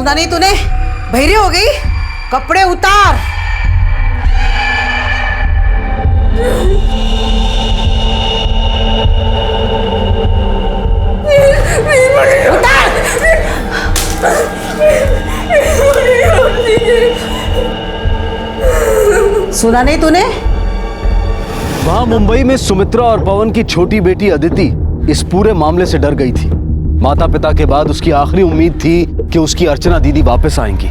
सुना नहीं तूने? बहरी हो गई? कपड़े उतार। उतार। सुना नहीं तूने? वहां मुंबई में सुमित्रा और पवन की छोटी बेटी अदिति इस पूरे मामले से डर गई थी। माता पिता के बाद उसकी आखिरी उम्मीद थी कि उसकी अर्चना दीदी वापस आएंगी।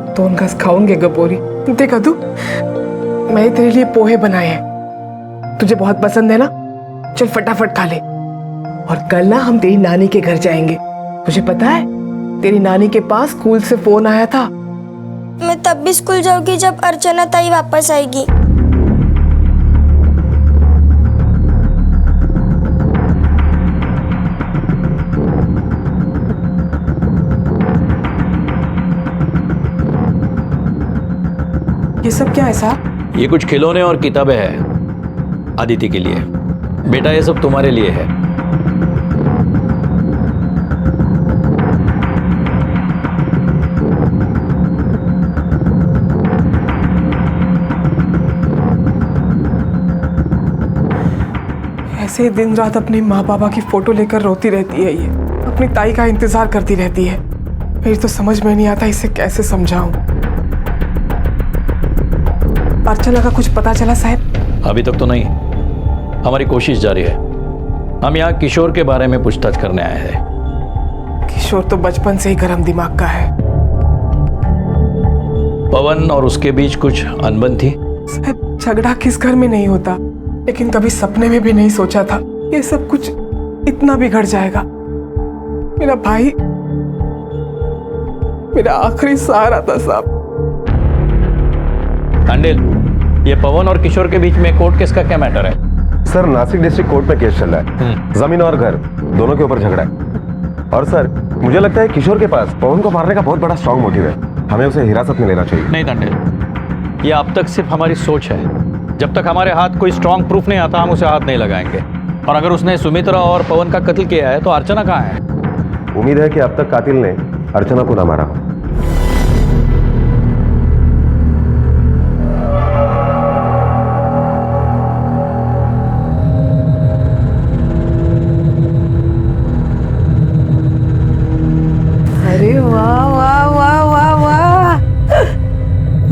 तो उनका खाऊंगे गपोरी। देखा तू, मैं तेरे लिए पोहे बनाए हैं, तुझे बहुत पसंद है ना? चल फटाफट खा ले। और कल ना हम तेरी नानी के घर जाएंगे। तुझे पता है तेरी नानी के पास स्कूल से फोन आया था। मैं तब भी स्कूल जाऊंगी जब अर्चना ताई वापस आएगी। ये सब क्या है साहब? ये कुछ खिलौने और किताबें हैं अदिति के लिए। बेटा ये सब तुम्हारे लिए है। ऐसे दिन रात अपने माँ बाबा की फोटो लेकर रोती रहती है। ये अपनी ताई का इंतजार करती रहती है। मेरी तो समझ में नहीं आता इसे कैसे समझाऊं। अर्चना का कुछ पता चला साहब? अभी तक तो नहीं, हमारी कोशिश जारी है। हम यहाँ किशोर के बारे में पूछताछ करने आए हैं। किशोर तो बचपन से ही गर्म दिमाग का है। पवन और उसके बीच कुछ अनबन थी? साहब झगड़ा किस घर में नहीं होता, लेकिन कभी सपने में भी नहीं सोचा था ये सब कुछ इतना बिगड़ जाएगा। मेरा भाई मेरा आखिरी सहारा था साहब। अंडिल, ये पवन और किशोर के बीच में कोर्ट केस का क्या मैटर है? सर नासिक डिस्ट्रिक्ट कोर्ट में केस चल रहा है। जमीन और घर दोनों के ऊपर झगड़ा है। और सर मुझे लगता है किशोर के पास पवन को मारने का बहुत बड़ा स्ट्रॉन्ग मोटिव है। हमें उसे हिरासत में लेना चाहिए। नहीं अंडिल, ये अब तक सिर्फ हमारी सोच है। जब तक हमारे हाथ कोई स्ट्रॉन्ग प्रूफ नहीं आता हम उसे हाथ नहीं लगाएंगे। और अगर उसने सुमित्रा और पवन का कत्ल किया है तो अर्चना कहाँ है? उम्मीद है कि अब तक कातिल ने अर्चना को ना मारा हो। अरे वाह वाह वाह वाह वाह,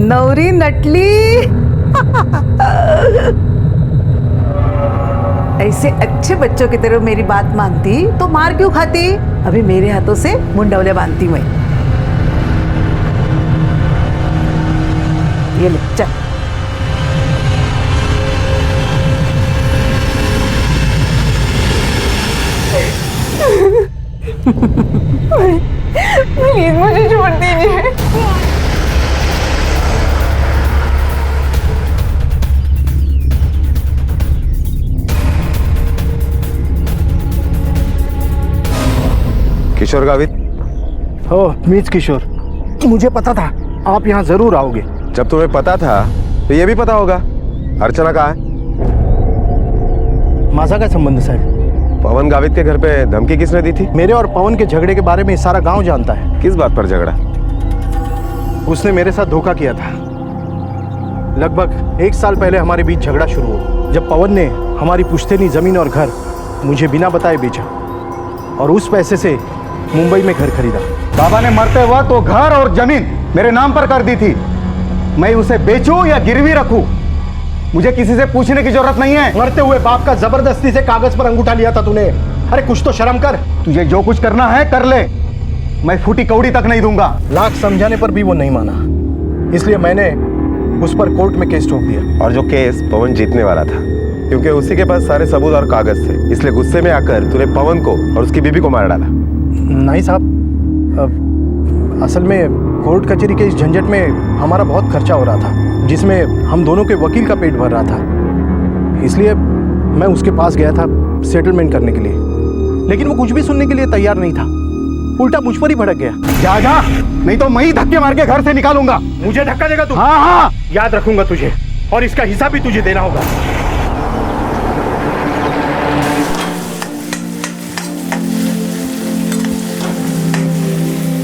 नवरी नटली। ऐसे अच्छे बच्चों की तरह मेरी बात मानती तो मार क्यों खाती? अभी मेरे हाथों से मुंडवले बांधती मैं। ये ले चल। प्लीज मुझे छोड़ दीजिए। किशोर गावित। ओह मीत किशोर, मुझे पता था आप यहाँ जरूर आओगे। जब तुम्हें पता था तो ये भी पता होगा अर्चना कहाँ है। माझा का संबंध साहब? पवन गावित के घर पे धमकी किसने दी थी? मेरे और पवन के झगड़े के बारे में सारा गांव जानता है। किस बात पर झगड़ा? उसने मेरे साथ धोखा किया था। लगभग 1 साल पहले हमारे बीच झगड़ा शुरू हुआ, जब पवन ने हमारी पुश्तैनी जमीन और घर मुझे बिना बताए बेचा और उस पैसे से मुंबई में घर खरीदा। बाबा ने मरते वक्त तो घर और जमीन मेरे नाम पर कर दी थी। मैं उसे बेचूं या गिरवी रखूं, मुझे किसी से पूछने की जरूरत नहीं है। मरते हुए बाप का जबरदस्ती से कागज पर अंगूठा लिया था तूने। अरे कुछ तो शर्म कर। तुझे जो कुछ करना है कर ले, मैं फूटी कौड़ी तक नहीं दूंगा। लाख समझाने पर भी वो नहीं माना, इसलिए मैंने उस पर कोर्ट में केस ठोक दिया। और जो केस पवन जीतने वाला था, क्योंकि उसी के पास सारे सबूत और कागज थे, इसलिए गुस्से में आकर तूने पवन को और उसकी बीबी को मार डाला। नहीं साहब, असल में कोर्ट कचहरी के इस झंझट में हमारा बहुत खर्चा हो रहा था, जिसमें हम दोनों के वकील का पेट भर रहा था। इसलिए मैं उसके पास गया था सेटलमेंट करने के लिए, लेकिन वो कुछ भी सुनने के लिए तैयार नहीं था। उल्टा मुझ पर ही भड़क गया। जा जा, नहीं तो मैं ही धक्के मार के घर से निकालूंगा। मुझे धक्का देगा तू? हाँ हाँ, याद रखूंगा तुझे, और इसका हिसाब भी तुझे देना होगा।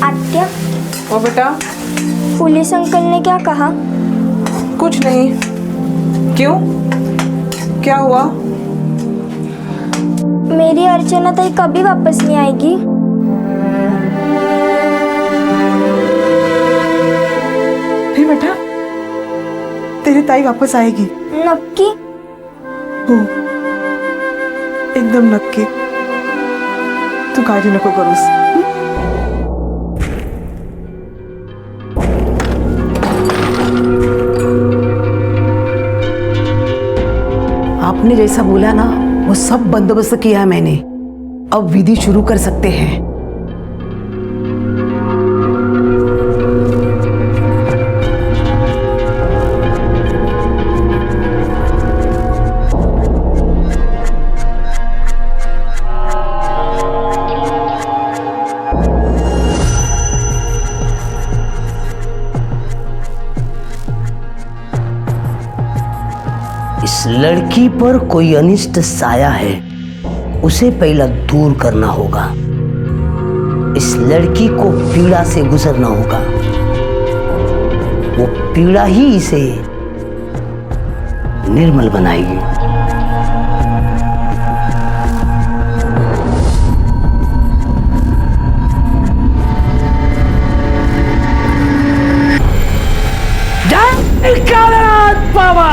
आत्या, और बेटा? पुलिस अंकल ने क्या कहा? कुछ नहीं। क्यों, क्या हुआ? मेरी अर्चना ताई कभी वापस नहीं आएगी? नहीं बेटा, तेरी ताई वापस आएगी। नक्की? हो, एकदम नक्की। तू काळजी नको करूस। आपने जैसा बोला ना, वो सब बंदोबस्त किया है मैंने। अब विधि शुरू कर सकते हैं। इस लड़की पर कोई अनिष्ट साया है, उसे पहला दूर करना होगा। इस लड़की को पीड़ा से गुजरना होगा। वो पीड़ा ही इसे निर्मल बनाएगी। जय कालराज बाबा।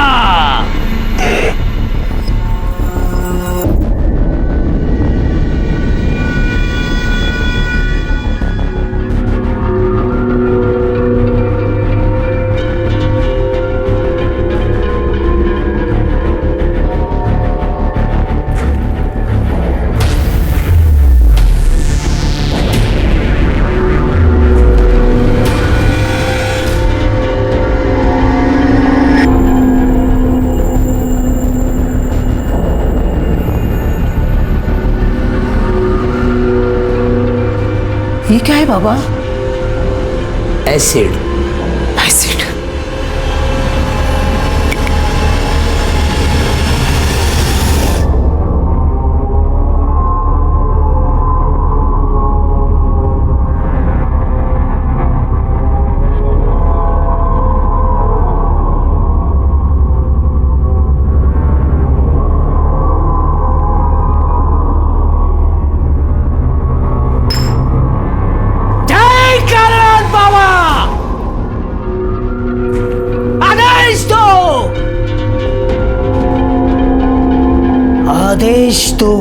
ये क्या है बाबा? एसिड। एसिड? आदेश दो।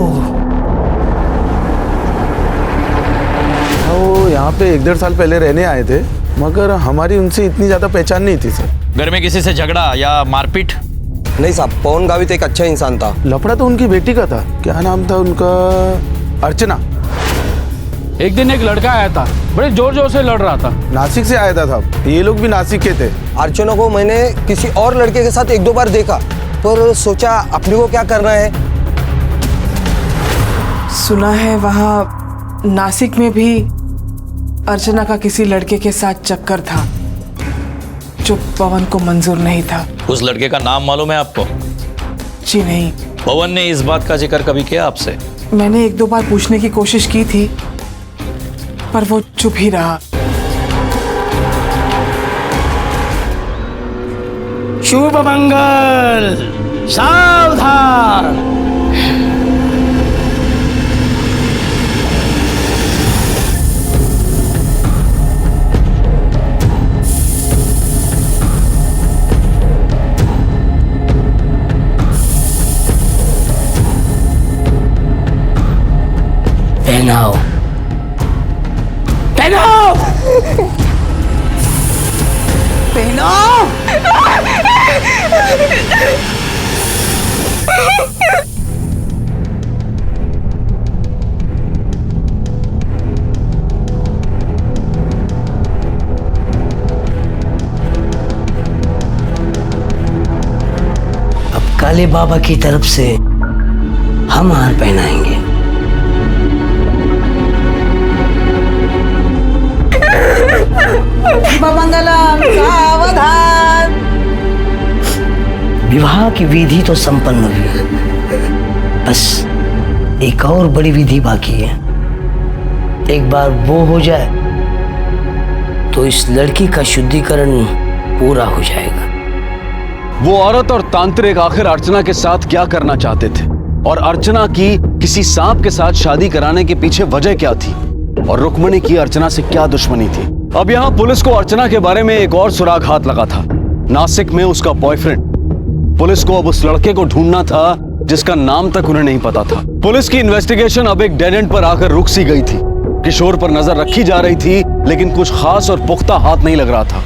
वो यहाँ पे 1-1.5 साल पहले रहने आए थे, मगर हमारी उनसे इतनी ज्यादा पहचान नहीं थी सर। घर में किसी से झगड़ा या मारपीट? नहीं साहब, पवन गावित एक अच्छा इंसान था। लफड़ा तो उनकी बेटी का था। क्या नाम था उनका? अर्चना। एक दिन एक लड़का आया था, बड़े जोर जोर से लड़ रहा था। नासिक से आया था साहब, ये लोग भी नासिक के थे। अर्चना को मैंने किसी और लड़के के साथ 1-2 बार देखा, पर सोचा अपने को क्या करना है। सुना है वहाँ नासिक में भी अर्चना का किसी लड़के के साथ चक्कर था जो पवन को मंजूर नहीं था। उस लड़के का नाम मालूम है आपको? जी नहीं। पवन ने इस बात का जिक्र कभी किया आपसे? मैंने 1-2 बार पूछने की कोशिश की थी, पर वो चुप ही रहा। शुभ मंगल, सावधान। पहनाओ, पहनाओ, पहनाओ। अब काले बाबा की तरफ से हम हार पहनाएंगे। मंगलम सावधान। विवाह की विधि तो संपन्न हुई, बस एक और बड़ी विधि बाकी है। एक बार वो हो जाए तो इस लड़की का शुद्धिकरण पूरा हो जाएगा। वो औरत और तांत्रिक आखिर अर्चना के साथ क्या करना चाहते थे, और अर्चना की किसी सांप के साथ शादी कराने के पीछे वजह क्या थी, और रुक्मणी की अर्चना से क्या दुश्मनी थी। अब यहाँ पुलिस को अर्चना के बारे में एक और सुराग हाथ लगा था, नासिक में उसका बॉयफ्रेंड। पुलिस को अब उस लड़के को ढूंढना था जिसका नाम तक उन्हें नहीं पता था। पुलिस की इन्वेस्टिगेशन अब एक डेड एंड पर आकर रुक सी गई थी। किशोर पर नजर रखी जा रही थी, लेकिन कुछ खास और पुख्ता हाथ नहीं लग रहा था।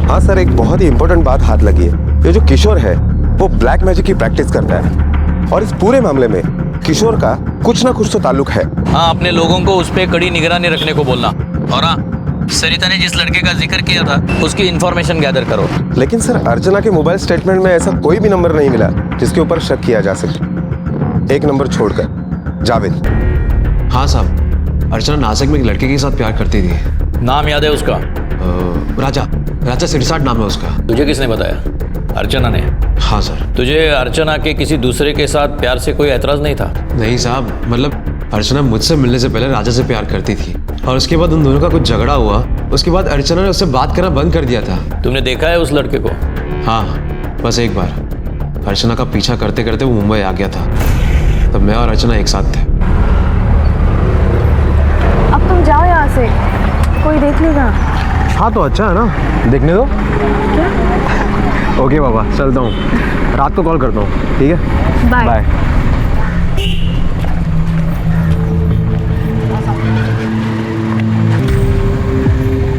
हाँ सर, एक बहुत ही इंपॉर्टेंट बात हाथ लगी है। ये जो किशोर है वो ब्लैक मैजिक की प्रैक्टिस करता है, और इस पूरे मामले में किशोर का कुछ ना कुछ तो ताल्लुक है। हाँ, अपने लोगों को उस पर कड़ी निगरानी रखने को बोलना। और हाँ, सरिता ने जिस लड़के का जिक्र किया था उसकी इंफॉर्मेशन गैदर करो। लेकिन सर, अर्चना के मोबाइल स्टेटमेंट में ऐसा कोई भी नंबर नहीं मिला जिसके ऊपर शक किया जा सके, एक नंबर छोड़कर, जावेद। हाँ साहब, अर्चना नासिक में एक लड़के के साथ प्यार करती थी। नाम याद है उसका? राजा सिरसाट नाम है उसका। तुझे किसने बताया? अर्चना ने? हाँ सर। तुझे अर्चना के किसी दूसरे के साथ प्यार से कोई एतराज नहीं था? नहीं साहब, मतलब अर्चना मुझसे मिलने से पहले राजा से प्यार करती थी, और उसके बाद उन दोनों का कुछ झगड़ा हुआ। उसके बाद अर्चना ने उससे बात करना बंद कर दिया था। तुमने देखा है उस लड़के को? हाँ, बस एक बार। अर्चना का पीछा करते करते वो मुंबई आ गया था, तब मैं और अर्चना एक साथ थे। अब तुम जाओ यहाँ से, कोई देख लेगा। हाँ तो अच्छा है ना, देखने दो। क्या? ओके बाबा, चलता हूँ, रात को कॉल करता हूँ, ठीक है? Bye bye.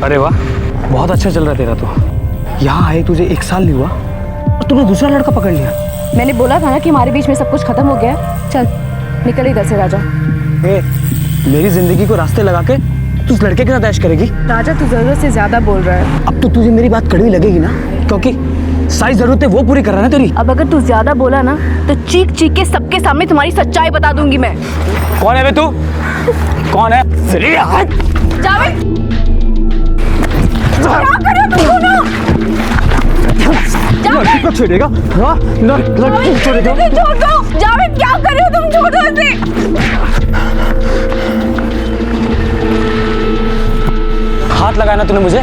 अरे वाह, बहुत अच्छा चल रहा है तेरा तो। यहाँ आए तुझे 1 साल नहीं हुआ और तूने दूसरा लड़का पकड़ लिया। मैंने बोला था ना कि हमारे बीच में सब कुछ खत्म हो गया है। चल निकल इधर से राजा। मेरी जिंदगी को रास्ते लगा के तू उस लड़के के साथ ऐश करेगी? राजा, तू जरूरत से ज्यादा बोल रहा है। अब तो तुझे मेरी बात कड़वी लगेगी ना, क्योंकि सारी जरूरतें वो पूरी कर रहा है ना तेरी। अब अगर तू ज्यादा बोला ना तो चीख चीख के सबके सामने तुम्हारी सच्चाई बता दूंगी मैं। कौन है बे तू? कौन है? जावेद, क्या कर रहे हो तुम दोनों? लड़की को छोड़ेगा? हाँ, लड़की को छोड़ेगा? छोड़ दो। जावेद, क्या कर रहे हो तुम? छोड़ दो इसे। हाथ लगाया ना तूने मुझे,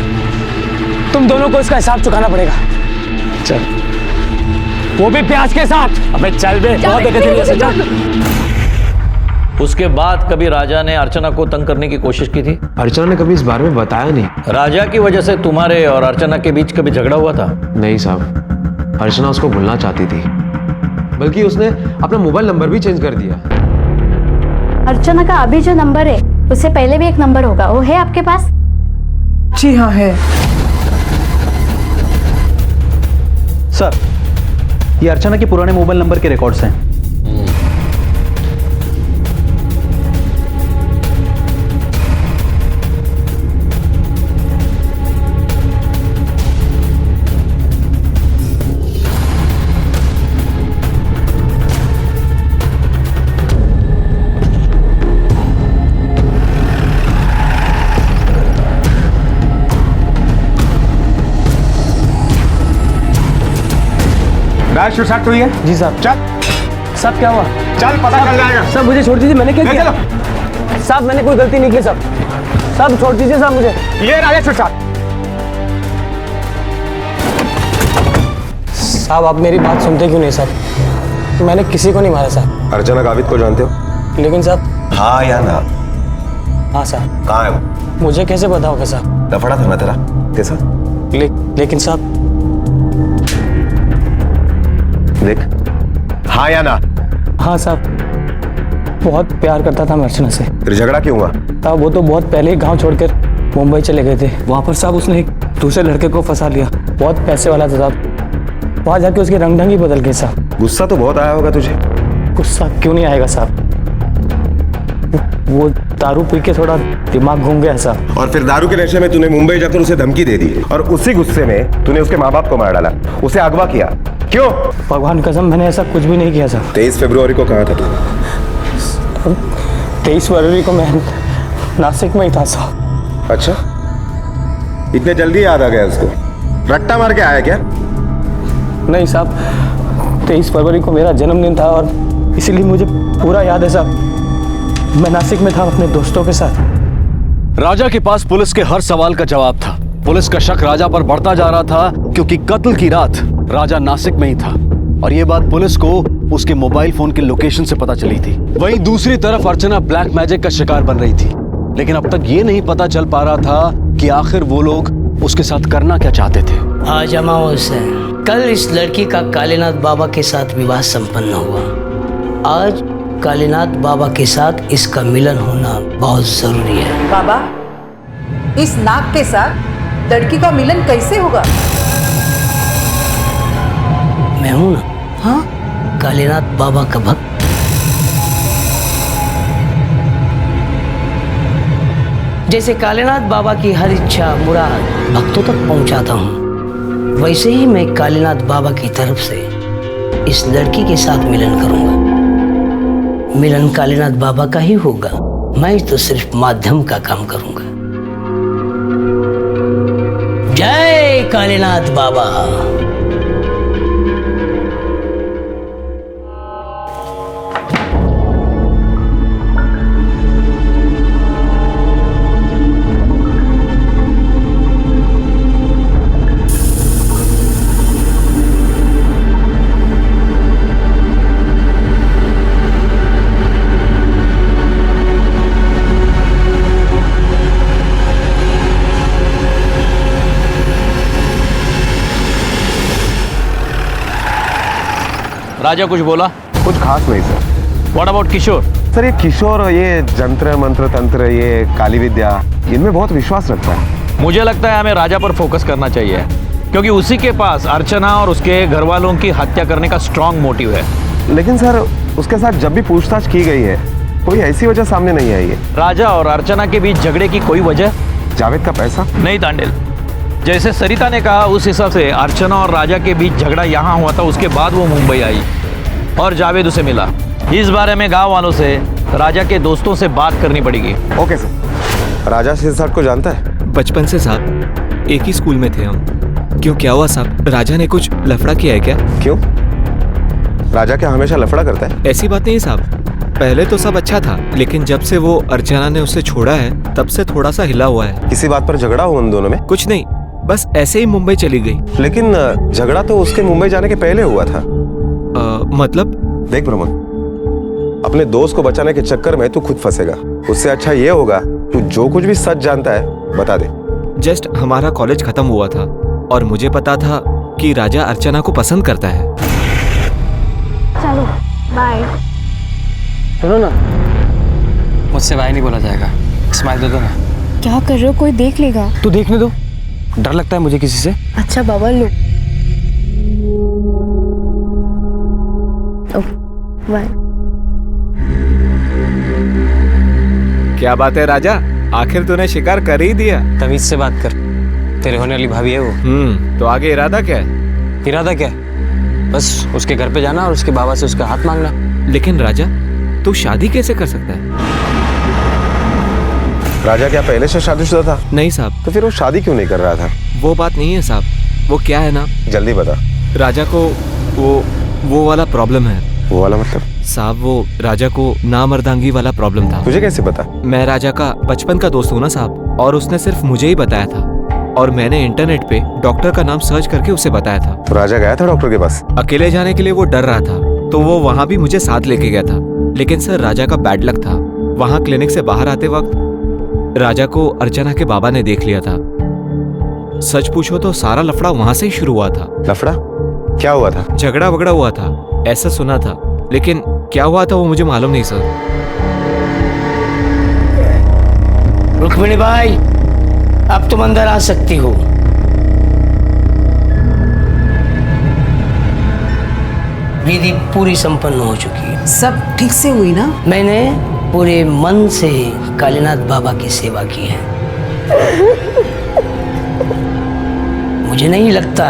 तुम दोनों को इसका हिसाब चुकाना पड़ेगा। चल, वो भी प्याज के साथ। अबे चल बे, बहुत देखे तेरी ऐसे। चल। उसके बाद कभी राजा ने अर्चना को तंग करने की कोशिश की थी? अर्चना ने कभी इस बारे में बताया नहीं। राजा की वजह से तुम्हारे और अर्चना के बीच कभी झगड़ा हुआ था? नहीं साहब, अर्चना उसको भूलना चाहती थी, बल्कि उसने अपना मोबाइल नंबर भी चेंज कर दिया। अर्चना का अभी जो नंबर है उससे पहले भी एक नंबर होगा, वो है आपके पास? जी हाँ है। सर, ये अर्चना के पुराने मोबाइल नंबर के रिकॉर्ड्स हैं। बैच शॉट हुई है? जी साहब। चल। सब क्या हुआ? चल, पता चल जाएगा। सब मुझे छोड़ दीजिए, मैंने क्या किया? साहब, मैंने कोई गलती नहीं की। सब छोड़ दीजिए साहब मुझे। ये राजेश शॉट। साहब, आप मेरी बात सुनते क्यों नहीं साहब? मैंने किसी को नहीं मारा साहब। अर्चना गावित को जानते हो? लेकिन साहब। हाँ या ना? हाँ साहब। कहाँ है वो? मुझे कैसे पता होगा साहब? लफड़ा था ना तेरा कैसा? लेकिन साहब, देख, हाँ या ना? हाँ साहब, बहुत प्यार करता था मैं अर्चना से। फिर झगड़ा क्यों हुआ? साहब वो तो बहुत पहले ही गांव छोड़कर मुंबई चले गए थे। वहाँ पर साहब उसने एक दूसरे लड़के को फंसा लिया, बहुत पैसे वाला था साहब। वहाँ जाके उसके रंग ढंग ही बदल गए साहब। गुस्सा तो बहुत आया होगा तुझे। गुस्सा क्यों नहीं आएगा साहब, वो दारू पी के थोड़ा दिमाग घूम गया साहब। और फिर दारू के नशे में तूने मुंबई जाकर उसे धमकी दे दी और उसी गुस्से में तूने उसके माँ बाप को मार डाला, उसे अगवा किया। क्यों? भगवान कसम मैंने ऐसा कुछ भी नहीं किया साहब। 23 फरवरी को कहाँ था तू? 23 फरवरी को मैं नासिक में ही था साहब। अच्छा, इतने जल्दी याद आ गया उसको? रट्टा मार के आया क्या? नहीं साहब, 23 फरवरी को मेरा जन्मदिन था और इसीलिए मुझे पूरा याद है साहब। मैं नासिक में था अपने दोस्तों के साथ। राजा के पास पुलिस के हर सवाल का जवाब था। पुलिस का शक राजा पर बढ़ता जा रहा था क्योंकि कत्ल की रात राजा नासिक में ही था और यह बात पुलिस को उसके मोबाइल फोन के लोकेशन से पता चली थी। वहीं दूसरी तरफ अर्चना ब्लैक मैजिक का शिकार बन रही थी, लेकिन अब तक ये नहीं पता चल पा रहा था कि आखिर वो लोग उसके साथ करना क्या चाहते थे। आज अमावस है, कल इस लड़की का कालीनाथ बाबा के साथ विवाह संपन्न हुआ। आज कालीनाथ बाबा के साथ इसका मिलन होना बहुत जरूरी है। बाबा, इस नाग के साथ लड़की का मिलन कैसे होगा? मैं हूं ना, हाँ, कालीनाथ बाबा का भक्त। जैसे कालीनाथ बाबा की हर इच्छा मुराद भक्तों तक पहुंचाता हूं, वैसे ही मैं कालीनाथ बाबा की तरफ से इस लड़की के साथ मिलन करूंगा। मिलन कालीनाथ बाबा का ही होगा, मैं तो सिर्फ माध्यम का काम करूंगा। जय कालीनाथ बाबा। राजा कुछ बोला? कुछ खास नहीं sir. What about Kishore? Sir ये किशोर, ये जंत्र मंत्र तंत्र, ये काली विद्या, इनमें बहुत विश्वास रखता है। मुझे लगता है हमें राजा पर फोकस करना चाहिए क्योंकि उसी के पास अर्चना और उसके घर वालों की हत्या करने का स्ट्रॉन्ग मोटिव है। लेकिन सर उसके साथ जब भी पूछताछ की गई है कोई ऐसी वजह सामने नहीं आई है। राजा और अर्चना के बीच झगड़े की कोई वजह? जावेद का पैसा? नहीं तांडेल, जैसे सरिता ने कहा उस हिसाब से अर्चना और राजा के बीच झगड़ा यहाँ हुआ था, उसके बाद वो मुंबई आई और जावेद उसे मिला। इस बारे में गांव वालों से, राजा के दोस्तों से बात करनी पड़ेगी। Okay sir. राजा सिरसाट को जानता है? बचपन से साहब एक ही स्कूल में थे हम। क्यों, क्या हुआ साहब? राजा ने कुछ लफड़ा किया है क्या? क्यों, राजा क्या हमेशा लफड़ा करता है? ऐसी बात नहीं साहब, पहले तो सब अच्छा था, लेकिन जब से वो अर्चना ने उसे छोड़ा है तब से थोड़ा सा हिला हुआ है। किसी बात पर झगड़ा हुआ उन दोनों में? कुछ नहीं, बस ऐसे ही मुंबई चली गई। लेकिन झगड़ा तो उसके मुंबई जाने के पहले हुआ था। मतलब? देख प्रमोद, अपने दोस्त को बचाने के चक्कर में तू खुद फंसेगा। उससे अच्छा ये होगा तू जो कुछ भी सच जानता है बता दे। जस्ट हमारा कॉलेज खत्म हुआ था और मुझे पता था कि राजा अर्चना को पसंद करता है। चलो बाय। सुनो ना, मुझसे बाय नहीं बोला जाएगा। स्माइल दे दो ना। क्या कर रहे हो, कोई देख लेगा। तू देखने दो, डर लगता है मुझे किसी से। अच्छा बाबा, लो बाय। क्या बात है राजा, आखिर तूने शिकार कर ही दिया। तमीज से बात कर, तेरे होने वाली भाभी है वो। तो आगे इरादा क्या है? इरादा क्या है? बस उसके घर पे जाना और उसके बाबा से उसका हाथ मांगना। लेकिन राजा, तू शादी कैसे कर सकता है? राजा क्या पहले से शादीशुदा था? नहीं साहब। तो फिर वो शादी क्यों नहीं कर रहा था? वो बात नहीं है साहब, वो क्या है ना, जल्दी बता। राजा को वो वाला प्रॉब्लम है। वो वाला मतलब? साहब वो राजा को नामर्दांगी वाला प्रॉब्लम था। तुझे कैसे पता? मैं राजा का बचपन का दोस्त हूँ ना साहब, और उसने सिर्फ मुझे ही बताया था और मैंने इंटरनेट पे डॉक्टर का नाम सर्च करके उसे बताया था। तो राजा गया था डॉक्टर के पास? अकेले जाने के लिए वो डर रहा था, तो वो वहाँ भी मुझे साथ लेके गया था। लेकिन सर राजा का बैड लक था, वहाँ क्लिनिक से बाहर आते वक्त राजा को अर्चना के बाबा ने देख लिया था। सच पूछो तो सारा लफड़ा वहां से ही शुरू हुआ था। लफड़ा? क्या बात कर रहा है? क्या हुआ था? झगड़ा वगड़ा हुआ था, ऐसा सुना था, लेकिन क्या हुआ था वो मुझे मालूम नहीं सर। रुक्मिणी भाई, अब तुम अंदर आ सकती हो। विधि पूरी संपन्न हो चुकी है। सब ठीक से हुई ना? मैंने पूरे मन से कालीनाथ बाबा की सेवा की है। मुझे नहीं लगता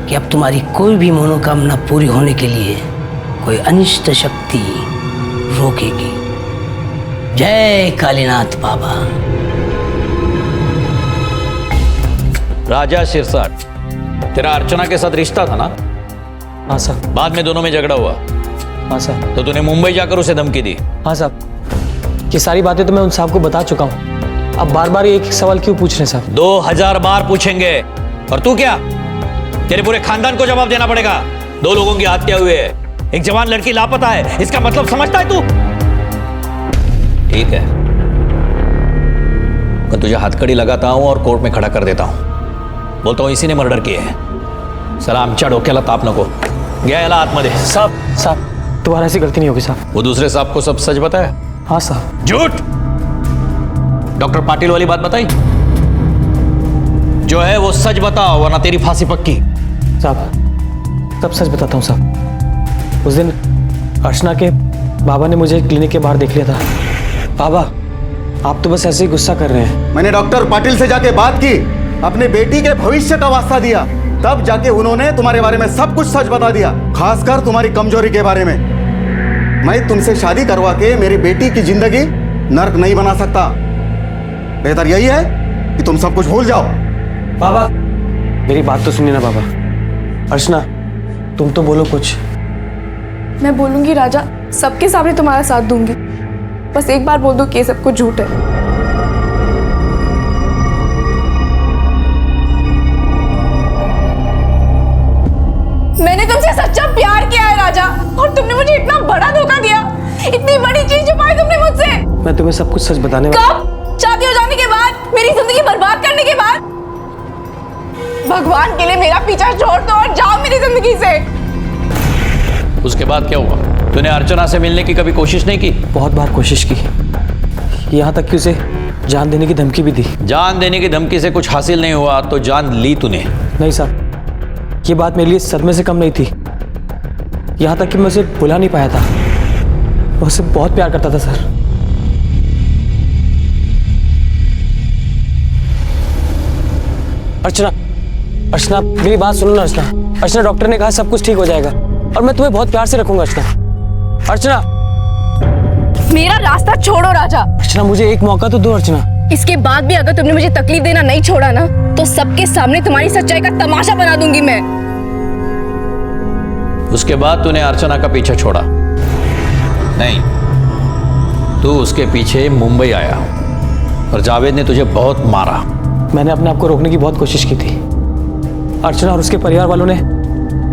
कि अब तुम्हारी कोई भी मनोकामना पूरी होने के लिए कोई अनिष्ट शक्ति रोकेगी। जय कालीनाथ बाबा। राजा सिरसाट, तेरा अर्चना के साथ रिश्ता था ना? हाँ साहब। बाद में दोनों में झगड़ा हुआ? हाँ साहब। तो तूने मुंबई जाकर उसे धमकी दी? हाँ साहब, ये सारी बातें तो मैं उन साहब को बता चुका हूँ। अब बार बार एक सवाल क्यों पूछ रहे हैं साहब? 2000 बार पूछेंगे। और तू क्या? तेरे पूरे खानदान को जवाब देना पड़ेगा। 2 लोगों की हत्या हुई है, एक जवान लड़की लापता है, इसका मतलब समझता है तू? ठीक है, मैं तुझे हथकड़ी लगाता हूं और कोर्ट में खड़ा कर देता हूं। बोलता हूं इसी ने मर्डर किया है। सला आमच्या डोक्याला ताप नको। गया याला आतमध्ये। साहब तुम्हारा ऐसी गलती नहीं होगी साहब। वो दूसरे साहब को सब सच बताया? हाँ साहब। झूठ। डॉक्टर पाटिल वाली बात बताई? जो है वो सच बताओ, वरना तेरी फांसी पक्की। साहब सब सच बताता हूँ साहब। उस दिन अर्चना के बाबा ने मुझे क्लिनिक के बाहर देख लिया था। बाबा आप तो बस ऐसे ही गुस्सा कर रहे हैं। मैंने डॉक्टर पाटिल से जाके बात की, अपने बेटी के भविष्य का वास्ता दिया, तब जाके उन्होंने तुम्हारे बारे में सब कुछ सच बता दिया, खासकर तुम्हारी कमजोरी के बारे में। मैं तुमसे शादी करवा के मेरी बेटी की जिंदगी नर्क नहीं बना सकता। बेहतर यही है कि तुम सब कुछ भूल जाओ। बाबा मेरी बात तो सुनिए ना बाबा। अर्चना तुम तो बोलो कुछ। मैं बोलूंगी राजा, सबके सामने तुम्हारा साथ दूंगी। बस एक बार बोल दो कि ये सब कुछ झूठ है। मैंने तुमसे सच्चा प्यार किया है राजा, और तुमने मुझे इतना बड़ा धोखा दिया। इतनी बड़ी चीज छुपाई तुमने मुझसे। मैं तुम्हें सब कुछ सच बताने कब? शादी हो जाने के बाद? मेरी जिंदगी बर्बाद करने के बाद? भगवान के लिए मेरा पीछा छोड़ दो और जाओ मेरी जिंदगी से। उसके बाद क्या हुआ? तूने अर्चना से मिलने की कभी कोशिश नहीं की? बहुत बार कोशिश की, यहाँ तक कि उसे जान देने की धमकी भी दी। जान देने की धमकी से कुछ हासिल नहीं हुआ तो जान ली तूने? नहीं साहब, ये बात मेरे लिए सदमे से कम नहीं थी। यहाँ तक कि मैं उसे भुला नहीं पाया था। मैं उससे बहुत प्यार करता था सर। अर्चना, अर्चना मेरी बात सुनो ना अर्चना। अर्चना डॉक्टर ने कहा सब कुछ ठीक हो जाएगा और मैं तुम्हें बहुत प्यार से रखूंगा अर्चना। अर्चना मेरा रास्ता छोड़ो राजा। अर्चना मुझे एक मौका तो दो अर्चना। इसके बाद भी अगर तुमने मुझे तकलीफ देना नहीं छोड़ा ना, तो सबके सामने तुम्हारी सच्चाई का तमाशा बना दूंगी मैं। उसके बाद तूने अर्चना का पीछा छोड़ा? नहीं, तू उसके पीछे मुंबई आया और जावेद ने तुझे बहुत मारा। मैंने अपने आप को रोकने की बहुत कोशिश की थी। अर्चना और उसके परिवार वालों ने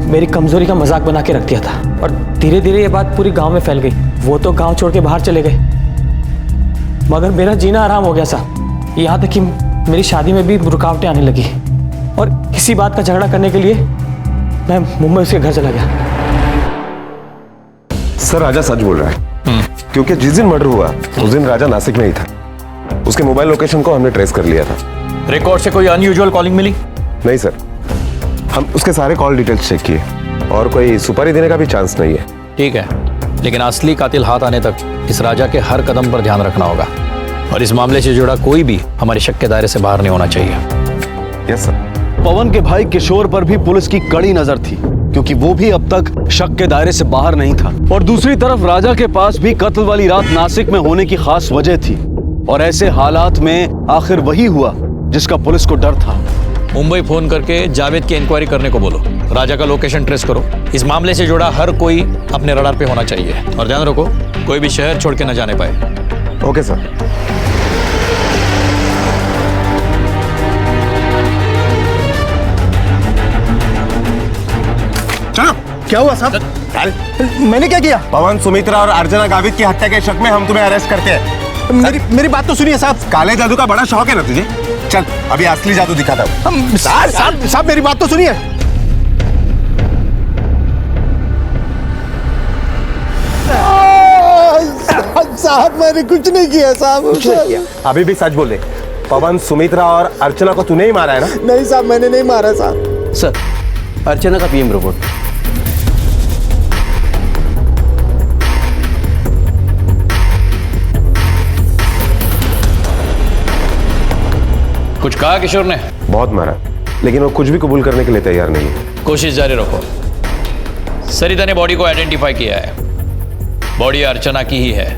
मेरी कमजोरी का मजाक बना के रख दिया था और धीरे धीरे ये बात पूरी गांव में फैल गई। वो तो गांव छोड़ के बाहर चले गए, मगर मेरा जीना आराम हो गया सा। यहाँ तक कि मेरी शादी में भी रुकावटें आने लगी और इसी बात का झगड़ा करने के लिए मैं मुंबई उसके घर चला गया। सर राजा सच बोल रहा है, क्योंकि जिस दिन मर्डर हुआ उस दिन राजा नासिक में ही था। उसके मोबाइल लोकेशन को हमने ट्रेस कर लिया था। रिकॉर्ड से कोई अनयूजुअल कॉलिंग मिली? नहीं सर, हम उसके सारे कॉल डिटेल्स चेक किए और कोई सुपारी देने का भी चांस नहीं है। ठीक है, लेकिन असली कातिल हाथ आने तक इस राजा के हर कदम पर ध्यान रखना होगा और इस मामले से जुड़ा कोई भी हमारे शक के दायरे से बाहर नहीं होना चाहिए। Yes sir. पवन के भाई किशोर पर भी पुलिस की कड़ी नजर थी, क्योंकि वो भी अब तक शक के दायरे से बाहर नहीं था। और दूसरी तरफ राजा के पास भी कत्ल वाली रात नासिक में होने की खास वजह थी और ऐसे हालात में आखिर वही हुआ जिसका पुलिस को डर था। मुंबई फोन करके जावेद की इंक्वायरी करने को बोलो। राजा का लोकेशन ट्रेस करो। इस मामले से जुड़ा हर कोई अपने रडार पे होना चाहिए और ध्यान रखो कोई भी शहर छोड़ के न जाने पाए। Okay sir. चलो, क्या हुआ साहब? मैंने क्या किया? पवन, सुमित्रा और अर्चना गावित की हत्या के शक में हम तुम्हें अरेस्ट करते हैं। मेरी बात तो सुनिए साहब। काले जादू का बड़ा शौक है ना तुझे? चल अभी असली जादू दिखाता हूँ। साहब मेरी बात तो सुनिए। साहब मैंने कुछ नहीं किया साहब। कुछ नहीं किया। अभी भी सच बोले। पवन, सुमित्रा और अर्चना को तूने ही मारा है ना? नहीं साहब, मैंने नहीं मारा साहब। सर, अर्चना का पीएम रिपोर्ट। कुछ कहा किशोर ने? बहुत मारा, लेकिन वो कुछ भी कबूल करने के लिए तैयार नहीं है। कोशिश जारी रखो। सरिता ने बॉडी को आइडेंटिफाई किया है, बॉडी अर्चना की ही है।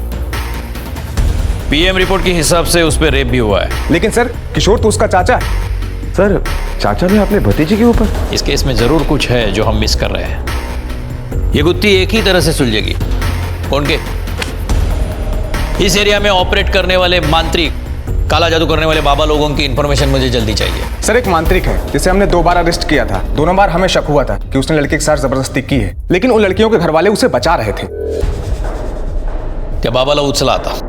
पीएम रिपोर्ट के हिसाब से उस पर रेप भी हुआ है। लेकिन सर, किशोर तो उसका चाचा है। सर, चाचा ने अपने भतीजे के ऊपर? इस केस में जरूर कुछ है जो हम मिस कर रहे हैं। ये गुत्थी एक ही तरह से सुलझेगी। कौन के? इस एरिया में ऑपरेट करने वाले मांत्रिक, काला जादू करने वाले बाबा लोगों की इंफॉर्मेशन मुझे जल्दी चाहिए। सर, एक मांत्रिक है जिसे हमने 2 बार अरेस्ट किया था। दोनों बार हमें शक हुआ था कि उसने लड़के के साथ जबरदस्ती की है, लेकिन उन लड़कियों के घर वाले उसे बचा रहे थे। क्या बाबा लोग उछला था?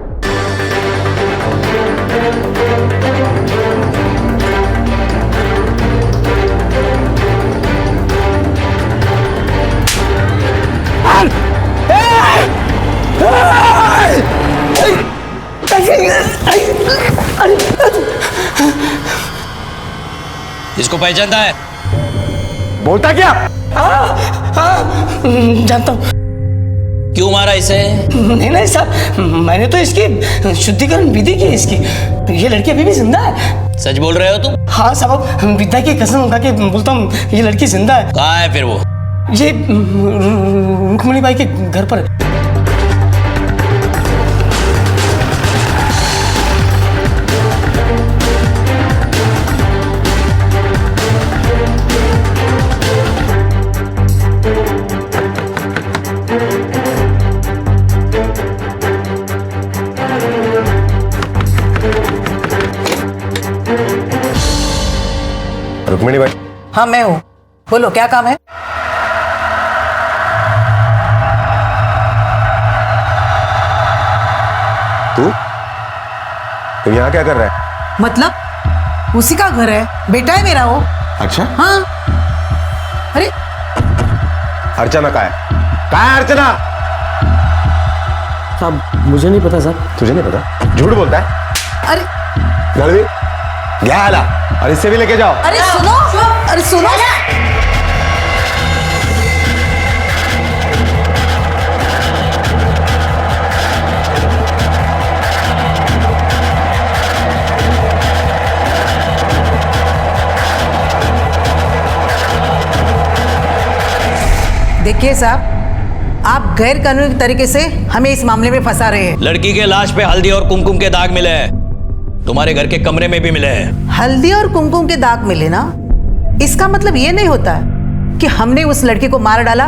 इसको पहचानता है? बोलता क्या? जानता हूँ। क्यों मारा इसे? नहीं नहीं साहब, मैंने तो इसकी शुद्धिकरण विधि की इसकी। ये लड़की अभी भी जिंदा है। सच बोल रहे हो तुम? हाँ साहब, विद्या की कसम खा के बोलता हूँ, ये लड़की जिंदा है। कहाँ है फिर वो? ये रुक्मणी बाई के घर पर है। रुक्मिणी भाई। हाँ मैं हूँ, बोलो क्या काम है? तुम यहाँ क्या कर रहा है? मतलब उसी का घर है, बेटा है मेरा वो। अच्छा। हाँ। अरे अर्चना कहाँ है? कहाँ है अर्चना? साहब मुझे नहीं पता साहब। तुझे नहीं पता? झूठ बोलता है। अरे गलवी क्या हाल? और इससे भी लेके जाओ। अरे सुनो, अरे सुनो। देखिए साहब, आप गैर कानूनी तरीके से हमें इस मामले में फंसा रहे हैं। लड़की के लाश पे हल्दी और कुमकुम के दाग मिले हैं, तुम्हारे घर के कमरे में भी मिले हैं। हल्दी और कुमकुम के दाग मिले ना, इसका मतलब ये नहीं होता कि हमने उस लड़की को मार डाला।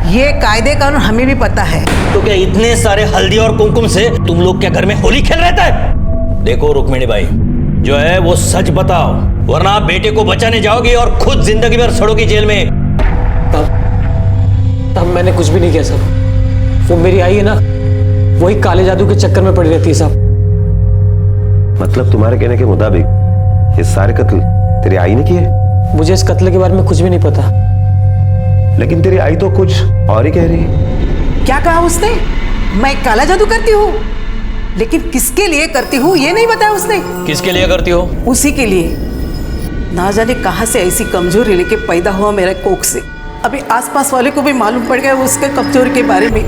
ये कायदे कानून हमें भी पता है। तो क्या इतने सारे हल्दी और कुमकुम से तुम लोग क्या घर में होली खेल रहता है? देखो रुक्मिणी बाई, जो है वो सच बताओ, वरना आप बेटे को बचाने जाओगी और खुद जिंदगी भर सड़ोगी जेल में। तब मैंने कुछ भी नहीं किया साहब। वो मेरी आई है ना, वही काले जादू के चक्कर में पड़ी रहती है साहब। मतलब तुम्हारे कहने के मुताबिक ये सारे कत्ल तेरी आई ने किए? मुझे इस कत्ल के बारे में कुछ भी नहीं पता। लेकिन तेरी आई तो कुछ और ही कह रही है। क्या कहा उसने? मैं काला जादू करती हूँ, लेकिन किसके लिए करती हूँ ये नहीं बताया उसने। किसके लिए करती हो? उसी के लिए। ना जाने कहां से ऐसी कमजोरी लेके पैदा हुआ मेरा कोख से। अभी आसपास वाले को भी मालूम पड़ गया उसके कमजोरी के बारे में।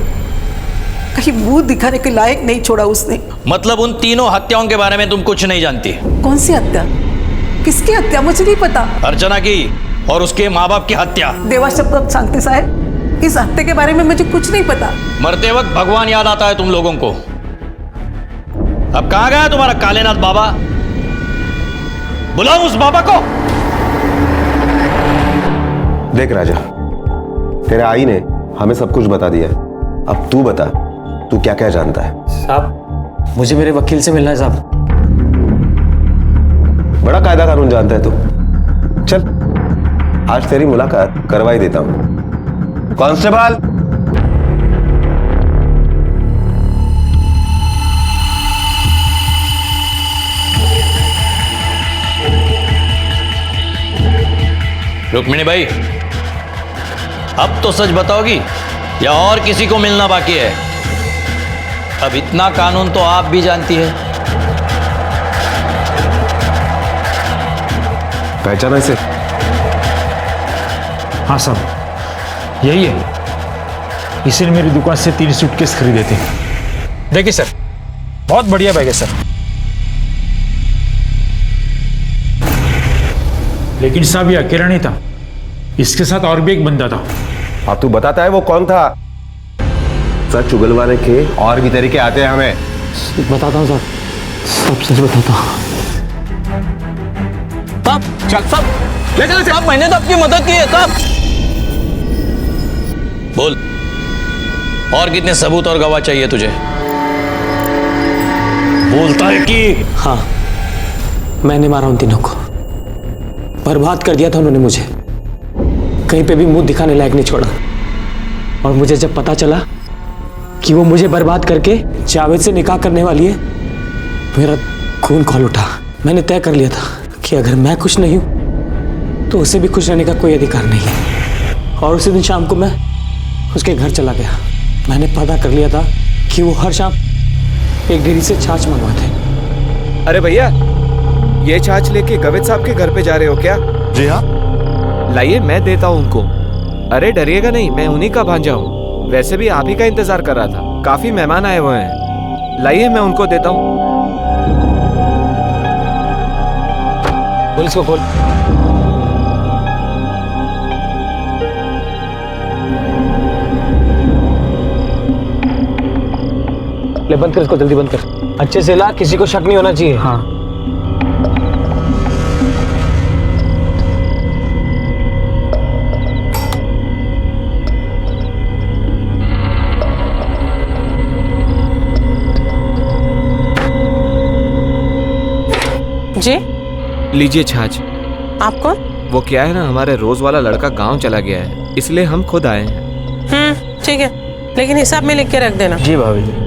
कहीं मुंह दिखाने के लायक नहीं छोड़ा उसने। मतलब उन तीनों हत्याओं के बारे में तुम कुछ नहीं जानती? कौन सी हत्या? किसकी हत्या? मुझे नहीं पता। अर्चना की और उसके माँ बाप की हत्या। देवा शब्द शांति साहब, इस हत्या के बारे में मुझे कुछ नहीं पता। मरते वक्त भगवान याद आता है तुम लोगों को। अब कहाँ गया तुम्हारा कालेनाथ बाबा? बुलाओ उस बाबा को। देख राजा, तेरे आई ने हमें सब कुछ बता दिया। अब तू बता, तू क्या क्या जानता है? साहब मुझे मेरे वकील से मिलना है साहब। बड़ा कायदा कानून जानता है तू। चल आज तेरी मुलाकात करवाई देता हूं। कांस्टेबल, रुक्मिणी भाई, अब तो सच बताओगी या और किसी को मिलना बाकी है? अब इतना कानून तो आप भी जानती है। पहचाना इसे? हाँ साहब, यही है। इसी ने मेरी दुकान से 3 सूटकेस खरीदे थे। देखिए सर, बहुत बढ़िया बैग है सर। लेकिन साहब ये अकेला नहीं था, इसके साथ और भी एक बंदा था। अब तू बताता है वो कौन था? सच उगलवाने के और भी तरीके आते हैं हमें। बताता हूँ साहब, सब सच बताता हूँ। साहब मैंने तो आपकी मदद की है साहब। बोल, और कितने सबूत और गवाह चाहिए तुझे? बोलता है कि हाँ, मैंने मारा उन तीनों को, बर्बाद कर दिया था उन्होंने मुझे, कहीं पे भी मुंह दिखाने लायक नहीं छोड़ा। और मुझे जब पता चला कि वो मुझे बर्बाद करके जावेद से निकाह करने वाली है, मेरा खून खौल उठा। मैंने तय कर लिया था कि अगर मैं खुश नहीं हूं तो उसे भी खुश रहने का कोई अधिकार नहीं है। और उसी दिन शाम को मैं उसके घर चला गया। मैंने पता कर लिया था कि वो हर शाम एक डेयरी से छाछ मंगवाते। अरे भैया, ये छाछ लेके गवेद साहब के घर पे जा रहे हो क्या? जी हाँ। लाइए, मैं देता हूँ उनको। अरे डरिएगा नहीं, मैं उन्हीं का भांजा हूँ। वैसे भी आप ही का इंतजार कर रहा था, काफी मेहमान आए हुए हैं। लाइए, मैं उनको देता हूँ। पुलिस को खोल। ले बंद कर इसको, जल्दी बंद कर। अच्छे से ला, किसी को शक नहीं होना चाहिए। हाँ। जी लीजिए छाछ। आप कौन? वो क्या है ना, हमारे रोज वाला लड़का गांव चला गया है, इसलिए हम खुद आए हैं। ठीक है, लेकिन हिसाब में लिख के रख देना। जी भाभी जी।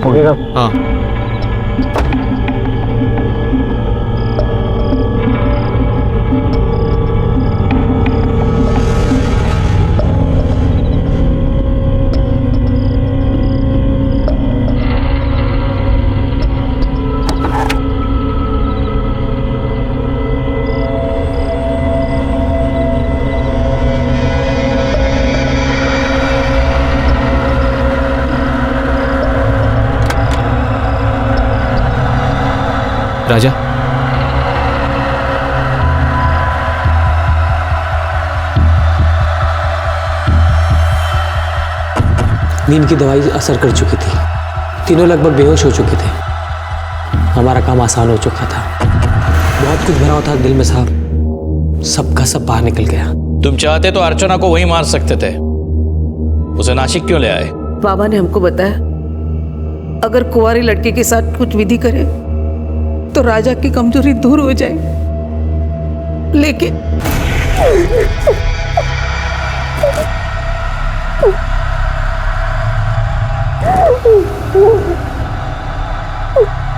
हो गया? हाँ। राजा, नींद की दवाई असर कर चुकी थी, तीनों लगभग बेहोश हो चुके थे। हमारा काम आसान हो चुका था। बहुत कुछ भरा हुआ था दिल में साहब, सबका सब बाहर निकल गया। तुम चाहते तो अर्चना को वहीं मार सकते थे, उसे नासिक क्यों ले आए? बाबा ने हमको बताया अगर कुंवारी लड़की के साथ कुछ विधि करे तो राजा की कमजोरी दूर हो जाए, लेकिन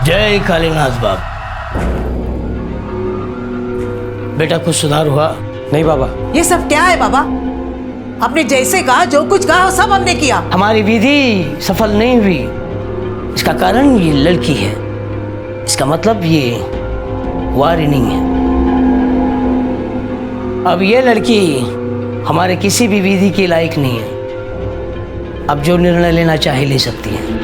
जय कालीनाथ बाप। बेटा कुछ सुधार हुआ? नहीं बाबा। ये सब क्या है बाबा? आपने जैसे कहा, जो कुछ कहा वो सब हमने किया। हमारी विधि सफल नहीं हुई, इसका कारण ये लड़की है। इसका मतलब ये वारिनी है। अब ये लड़की हमारे किसी भी विधि के लायक नहीं है। अब जो निर्णय लेना चाहे ले सकती है।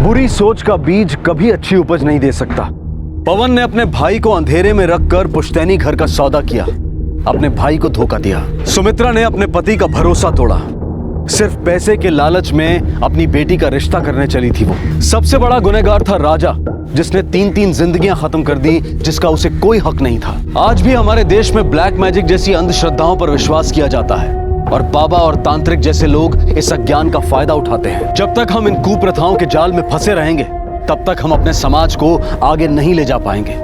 बुरी सोच का बीज कभी अच्छी उपज नहीं दे सकता। पवन ने अपने भाई को अंधेरे में रखकर पुश्तैनी घर का सौदा किया, अपने भाई को धोखा दिया। सुमित्रा ने अपने पति का भरोसा तोड़ा, सिर्फ पैसे के लालच में अपनी बेटी का रिश्ता करने चली थी वो। सबसे बड़ा गुनहगार था राजा, जिसने 3-3 जिंदगियां खत्म कर दी, जिसका उसे कोई हक नहीं था। आज भी हमारे देश में ब्लैक मैजिक जैसी अंधश्रद्धाओं पर विश्वास किया जाता है और बाबा और तांत्रिक जैसे लोग इस अज्ञान का फायदा उठाते हैं। जब तक हम इन कुप्रथाओं के जाल में फंसे रहेंगे, तब तक हम अपने समाज को आगे नहीं ले जा पाएंगे।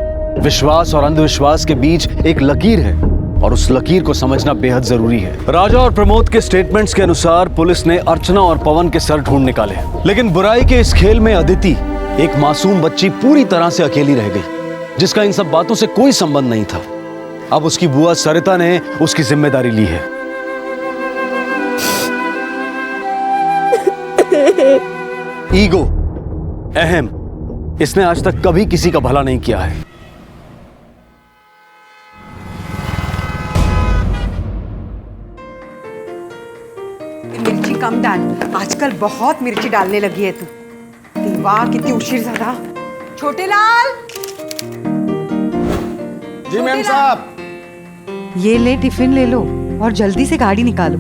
विश्वास और अंधविश्वास के बीच एक लकीर है और उस लकीर को समझना बेहद जरूरी है। राजा और प्रमोद के स्टेटमेंट्स के अनुसार पुलिस ने अर्चना और पवन के सर ढूंढ निकाले, लेकिन बुराई के इस खेल में अदिति, एक मासूम बच्ची, पूरी तरह से अकेली रह गई, जिसका इन सब बातों से कोई संबंध नहीं था। अब उसकी बुआ सरिता ने उसकी जिम्मेदारी ली है। ईगो, अहम, इसने आज तक कभी किसी का भला नहीं किया है। मिर्ची कम डाल, आजकल बहुत मिर्ची डालने लगी है तू। वाह कितनी उशीर ज़्यादा। छोटे लाल। जी मैम साहब। ये ले टिफिन ले लो और जल्दी से गाड़ी निकालो।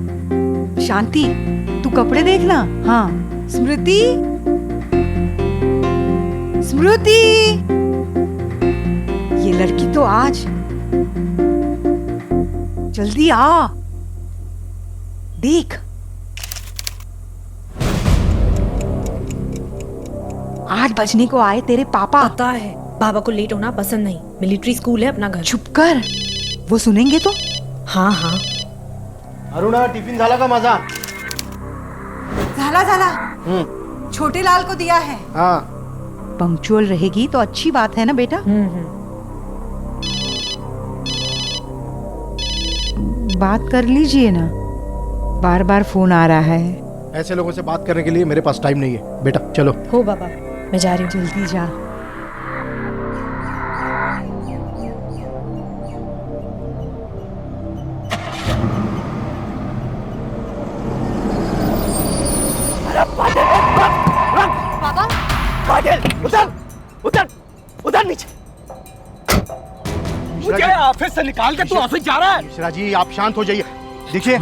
शांति, तू कपड़े देखना। हाँ, स्मृति, स्मृति, ये लड़की तो आज, जल्दी आ, देख 8 बजने को आए तेरे पापा। पता है, बाबा को लेट होना पसंद नहीं। मिलिट्री स्कूल है अपना घर। चुप कर, वो सुनेंगे तो। हाँ हाँ। अरुणा, टिफिन झाला का माझा? झाला झाला। छोटे लाल को दिया है। हाँ। पंक्चुअल रहेगी तो अच्छी बात है ना बेटा। बात कर लीजिए ना, बार बार फोन आ रहा है। ऐसे लोगों से बात करने के लिए मेरे पास टाइम नहीं है। बेटा चलो। हो बाबा, मैं जा रही हूँ। जल्दी जा। बाबा, बादल, उधर, उधर, उधर नीचे। मुझे ऑफिस से निकाल के तू ऑफिस जा रहा है? मिश्रा जी आप शांत हो जाइए। देखिए,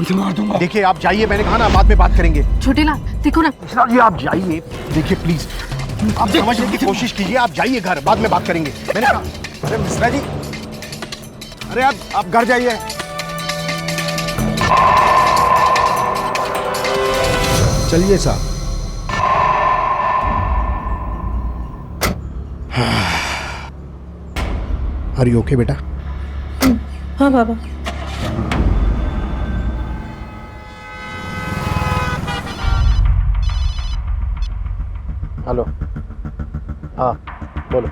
देखिए आप जाइए, मैंने कहा ना बाद में बात करेंगे। छोटे लाल देखो ना। मिश्रा जी आप जाइए, देखिए प्लीज, आप समझने की कोशिश कीजिए। आप जाइए घर, बाद में बात करेंगे। मैंने कहा, अरे मिश्रा जी, अरे आप घर जाइए। चलिए साहब। आर यू ओके बेटा? हाँ बाबा। हेलो, हाँ बोलो।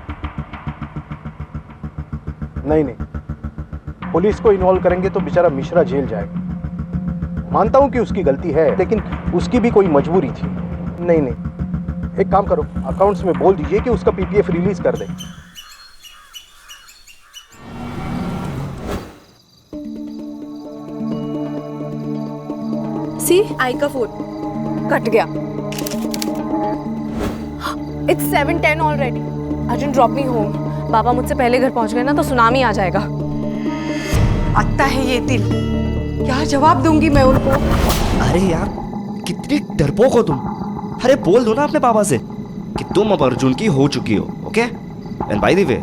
नहीं, पुलिस को इन्वॉल्व करेंगे तो बेचारा मिश्रा जेल जाएगा। मानता हूं कि उसकी गलती है, लेकिन उसकी भी कोई मजबूरी थी। नहीं, एक काम करो, अकाउंट्स में बोल दीजिए कि उसका पीपीएफ रिलीज कर दे। सी आई का फोन कट गया। It's 7:10 already. Arjun drop me home. बाबा मुझसे पहले घर पहुंच गए ना तो सुनामी आ जाएगा। आता है ये दिल, क्या जवाब दूंगी मैं उनको? अरे यार कितनी डरपोक हो तुम। अरे बोल दो ना अपने पापा से कि तुम अब अर्जुन की हो चुकी हो। Okay, and by the way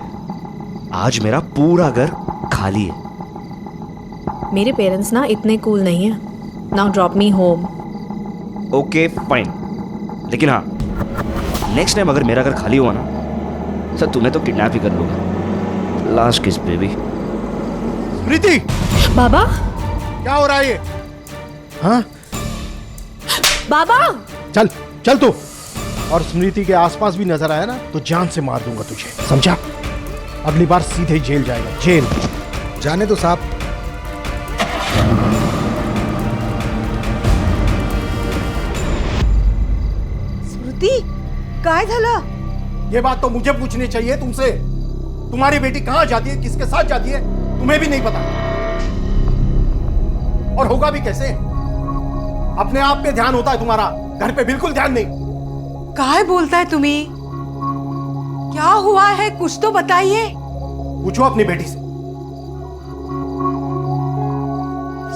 आज मेरा पूरा घर खाली है। मेरे पेरेंट्स ना इतने कूल नहीं है। Now drop me home. Okay fine, लेकिन हाँ नेक्स्ट टाइम अगर मेरा घर खाली हुआ ना सर तुम्हें तो किडनैप ही कर लूंगा। लास्ट किस बेबी। प्रीति, बाबा क्या हो रहा है ये? हाँ बाबा, चल तू। और स्मृति के आसपास भी नजर आया ना तो जान से मार दूंगा तुझे, समझा? अगली बार सीधे जेल जाएगा। जेल जाने तो साहब। स्मृति काय झाला? ये बात तो मुझे पूछनी चाहिए तुमसे। तुम्हारी बेटी कहां जाती है, किसके साथ जाती है, तुम्हें भी नहीं पता। और होगा भी कैसे? अपने आप पे ध्यान होता है तुम्हारा, घर पे बिल्कुल ध्यान नहीं। काय बोलता है तुम्ही? क्या हुआ है, कुछ तो बताइए। पूछो अपनी बेटी से।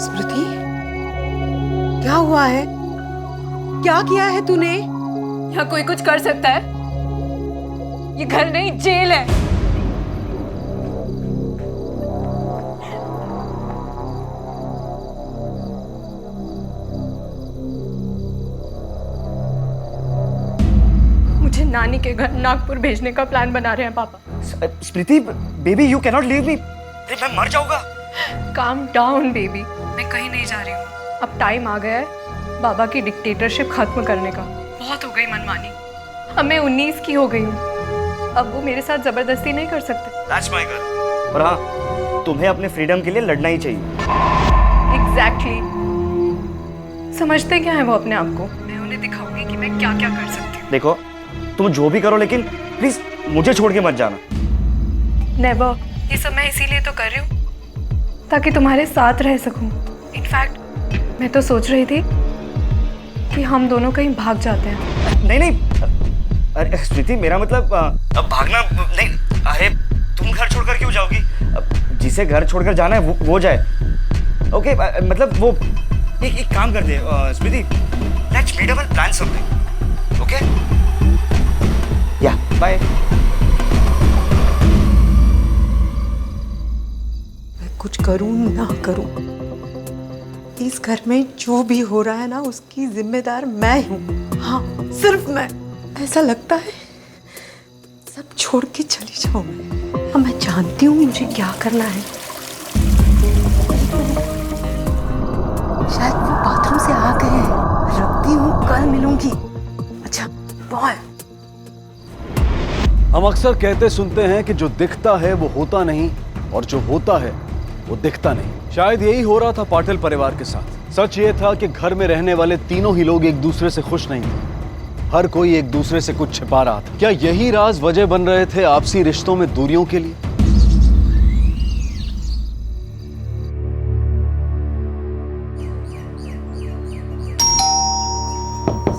स्मृति, क्या हुआ है? क्या किया है तूने? यहाँ कोई कुछ कर सकता है? ये घर नहीं जेल है। मुझे नानी के घर नागपुर भेजने का प्लान बना रहे हैं पापा। Smriti baby, you cannot leave me. मैं मर जाऊंगा। काम डाउन बेबी, मैं कहीं नहीं जा रही हूँ। अब टाइम आ गया है बाबा की डिक्टेटरशिप खत्म करने का। बहुत हो गई मनमानी। अब मैं 19 की हो गई हूँ, अब वो मेरे साथ जबरदस्ती नहीं कर सकते। That's my girl. और हाँ, तुम्हें अपने फ्रीडम के लिए लड़ना ही चाहिए। एग्जैक्टली। समझते क्या है वो अपने आप को? मैं उन्हें दिखाऊंगी कि मैं क्या क्या कर सकती हूँ। देखो, तुम जो भी करो लेकिन प्लीज मुझे छोड़ के मत जाना। नेवर। ये सब मैं इसीलिए तो कर रही हूँ ताकि तुम्हारे साथ रह सकूं। इनफैक्ट मैं तो सोच रही थी कि हम दोनों कहीं भाग जाते हैं। नहीं नहीं, अरे स्मृति, मेरा मतलब अब भागना नहीं। अरे तुम घर छोड़कर क्यों जाओगी? जिसे घर छोड़कर जाना है वो जाए। ओके, मतलब वो एक काम करते हैं Smriti, let's meet up and plan something. Okay, yeah bye. कुछ करूं ना करूं, इस घर में जो भी हो रहा है ना, उसकी जिम्मेदार मैं हूं। हाँ, सिर्फ मैं। ऐसा लगता है सब छोड़ के चली जाऊं मैं। अब मैं जानती हूँ मुझे क्या करना है। शायद वो बाथरूम से आ गए हैं। रखती हूँ, कल मिलूंगी। अच्छा बाय। हम अक्सर कहते सुनते हैं कि जो दिखता है वो होता नहीं, और जो होता है वो दिखता नहीं। शायद यही हो रहा था पाटिल परिवार के साथ। सच ये था कि घर में रहने वाले तीनों ही लोग एक दूसरे से खुश नहीं थे। हर कोई एक दूसरे से कुछ छिपा रहा था। क्या यही राज वजह बन रहे थे आपसी रिश्तों में दूरियों के लिए?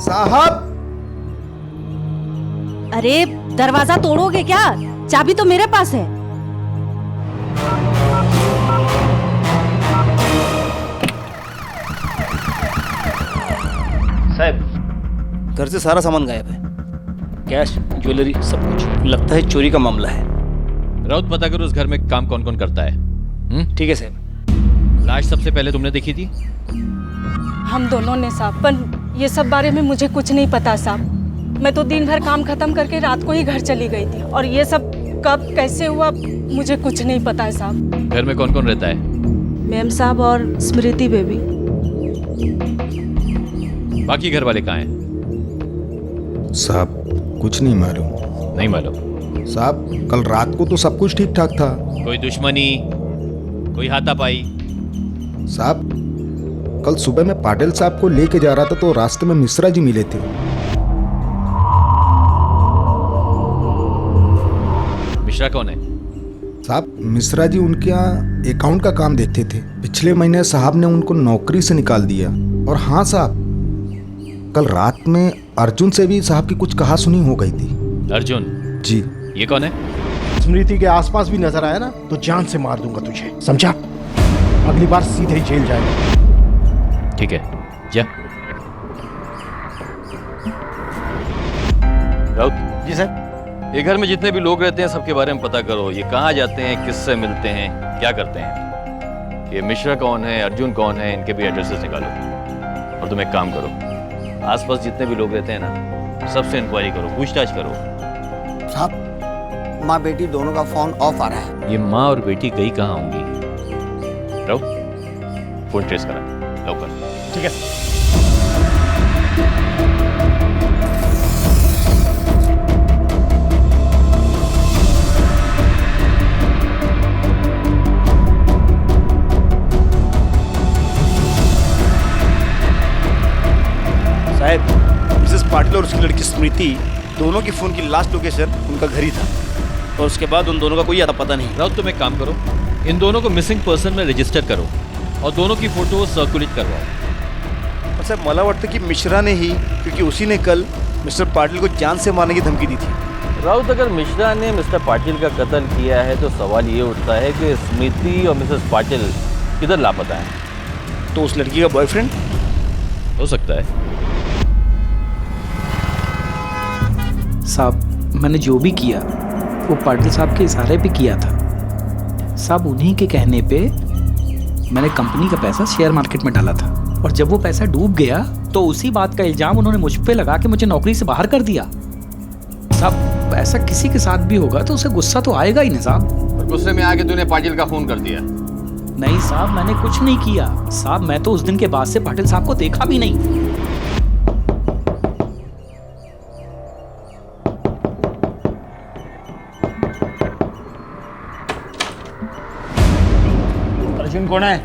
साहब, अरे दरवाजा तोड़ोगे क्या? चाबी तो मेरे पास है। साहब, घर से सारा सामान गायब है। कैश, ज्वेलरी, सब कुछ। लगता है चोरी का मामला है। राउत, पता करो उस घर में काम कौन कौन करता है। ठीक है साहब। लाश सबसे पहले तुमने देखी थी? हम दोनों ने साहब, पर ये सब बारे में मुझे कुछ नहीं पता साहब। मैं तो दिन भर काम खत्म करके रात को ही घर चली गई थी, और ये सब कब कैसे हुआ मुझे कुछ नहीं पता है साहब। घर में कौन कौन रहता है? मैम साहब और स्मृति बेबी। बाकी घर वाले कहाँ हैं? साहब कुछ नहीं मालूम। नहीं मालूम? साहब, कल रात को तो सब कुछ ठीक ठाक था। कोई दुश्मनी, कोई हाथापाई? साहब, कल सुबह मैं पाटिल साहब को लेके जा रहा था तो रास्ते में मिश्रा जी मिले थे। मिश्रा कौन है? साहब, मिश्रा जी उनके यहाँ अकाउंट का काम देखते थे। पिछले महीने साहब ने उनको नौकरी से निकाल दिया। और हाँ साहब, कल रात में अर्जुन से भी साहब की कुछ कहा सुनी हो गई थी। अर्जुन? जी। ये कौन है? स्मृति के आसपास भी नजर आया ना तो जान से मार दूंगा तुझे, समझा? अगली बार सीधे ही जेल जाएगा। ठीक है, जा। राउत जी सर। ये घर में जितने भी लोग रहते हैं सबके बारे में पता करो। ये कहाँ जाते हैं, किससे मिलते हैं, क्या करते हैं। ये मिश्रा कौन है, अर्जुन कौन है, इनके भी एड्रेसेस निकालो। और तुम एक काम करो, आसपास जितने भी लोग रहते हैं ना, सबसे इंक्वायरी करो, पूछताछ करो। साहब, माँ बेटी दोनों का फोन ऑफ आ रहा है। ये माँ और बेटी गई कहाँ होंगी? राउत, फोन ट्रेस करा लवकर। ठीक है। साहब, मिसेस पाटिल और उसकी लड़की स्मृति दोनों की फोन की लास्ट लोकेशन उनका घर ही था, और उसके बाद उन दोनों का कोई आता पता नहीं। राउत, तुम एक काम करो, इन दोनों को मिसिंग पर्सन में रजिस्टर करो और दोनों की फोटो सर्कुलेट करवाओ। और साहब, मला वाटतं की मिश्रा ने ही, क्योंकि उसी ने कल मिस्टर पाटिल को जान से मारने की धमकी दी थी। राउत, अगर मिश्रा ने मिस्टर पाटिल का कत्ल किया है तो सवाल ये उठता है कि स्मृति और मिसेस पाटिल किधर लापता है। तो उस लड़की का बॉयफ्रेंड हो सकता है। साहब, मैंने जो भी किया वो पाटिल साहब के इशारे पे किया था। साहब, उन्हीं के कहने पे मैंने कंपनी का पैसा शेयर मार्केट में डाला था, और जब वो पैसा डूब गया तो उसी बात का इल्जाम उन्होंने मुझ पे लगा के मुझे नौकरी से बाहर कर दिया। साहब, ऐसा किसी के साथ भी होगा तो उसे गुस्सा तो आएगा ही ना साहब। गुस्से में आके तूने पाटिल का खून कर दिया? नहीं साहब, मैंने कुछ नहीं किया साहब। मैं तो उस दिन के बाद से पाटिल साहब को देखा भी नहीं। अर्जुन कोण आहे?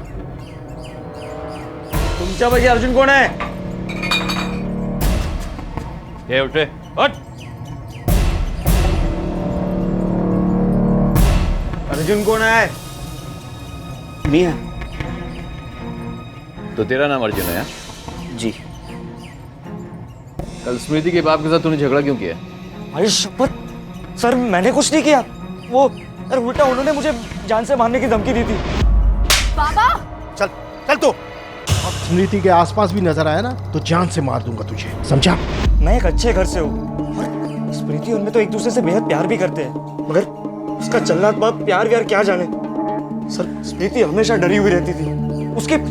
तुमच्यापैकी अर्जुन कोण आहे? ये उठे, उठ। अर्जुन कोण आहे? मिया। तो तेरा नाम अर्जुन है? जी। कल स्मृति के बाप के साथ तूने झगड़ा क्यों किया? अरे शपथ सर, मैंने कुछ नहीं किया। वो सर उल्टा उन्होंने मुझे जान से मारने की धमकी दी थी। बाबा चल चल तो। अब स्मृति के आसपास भी नजर आया ना तो जान से मार दूंगा तुझे, समझा? मैं एक अच्छे घर से हूँ और स्मृति उनमें तो एक दूसरे से बेहद प्यार भी करते हैं, मगर उसका जल्लाद बाप प्यार व्यार क्या जाने। सर स्मृति हमेशा डरी हुई रहती थी।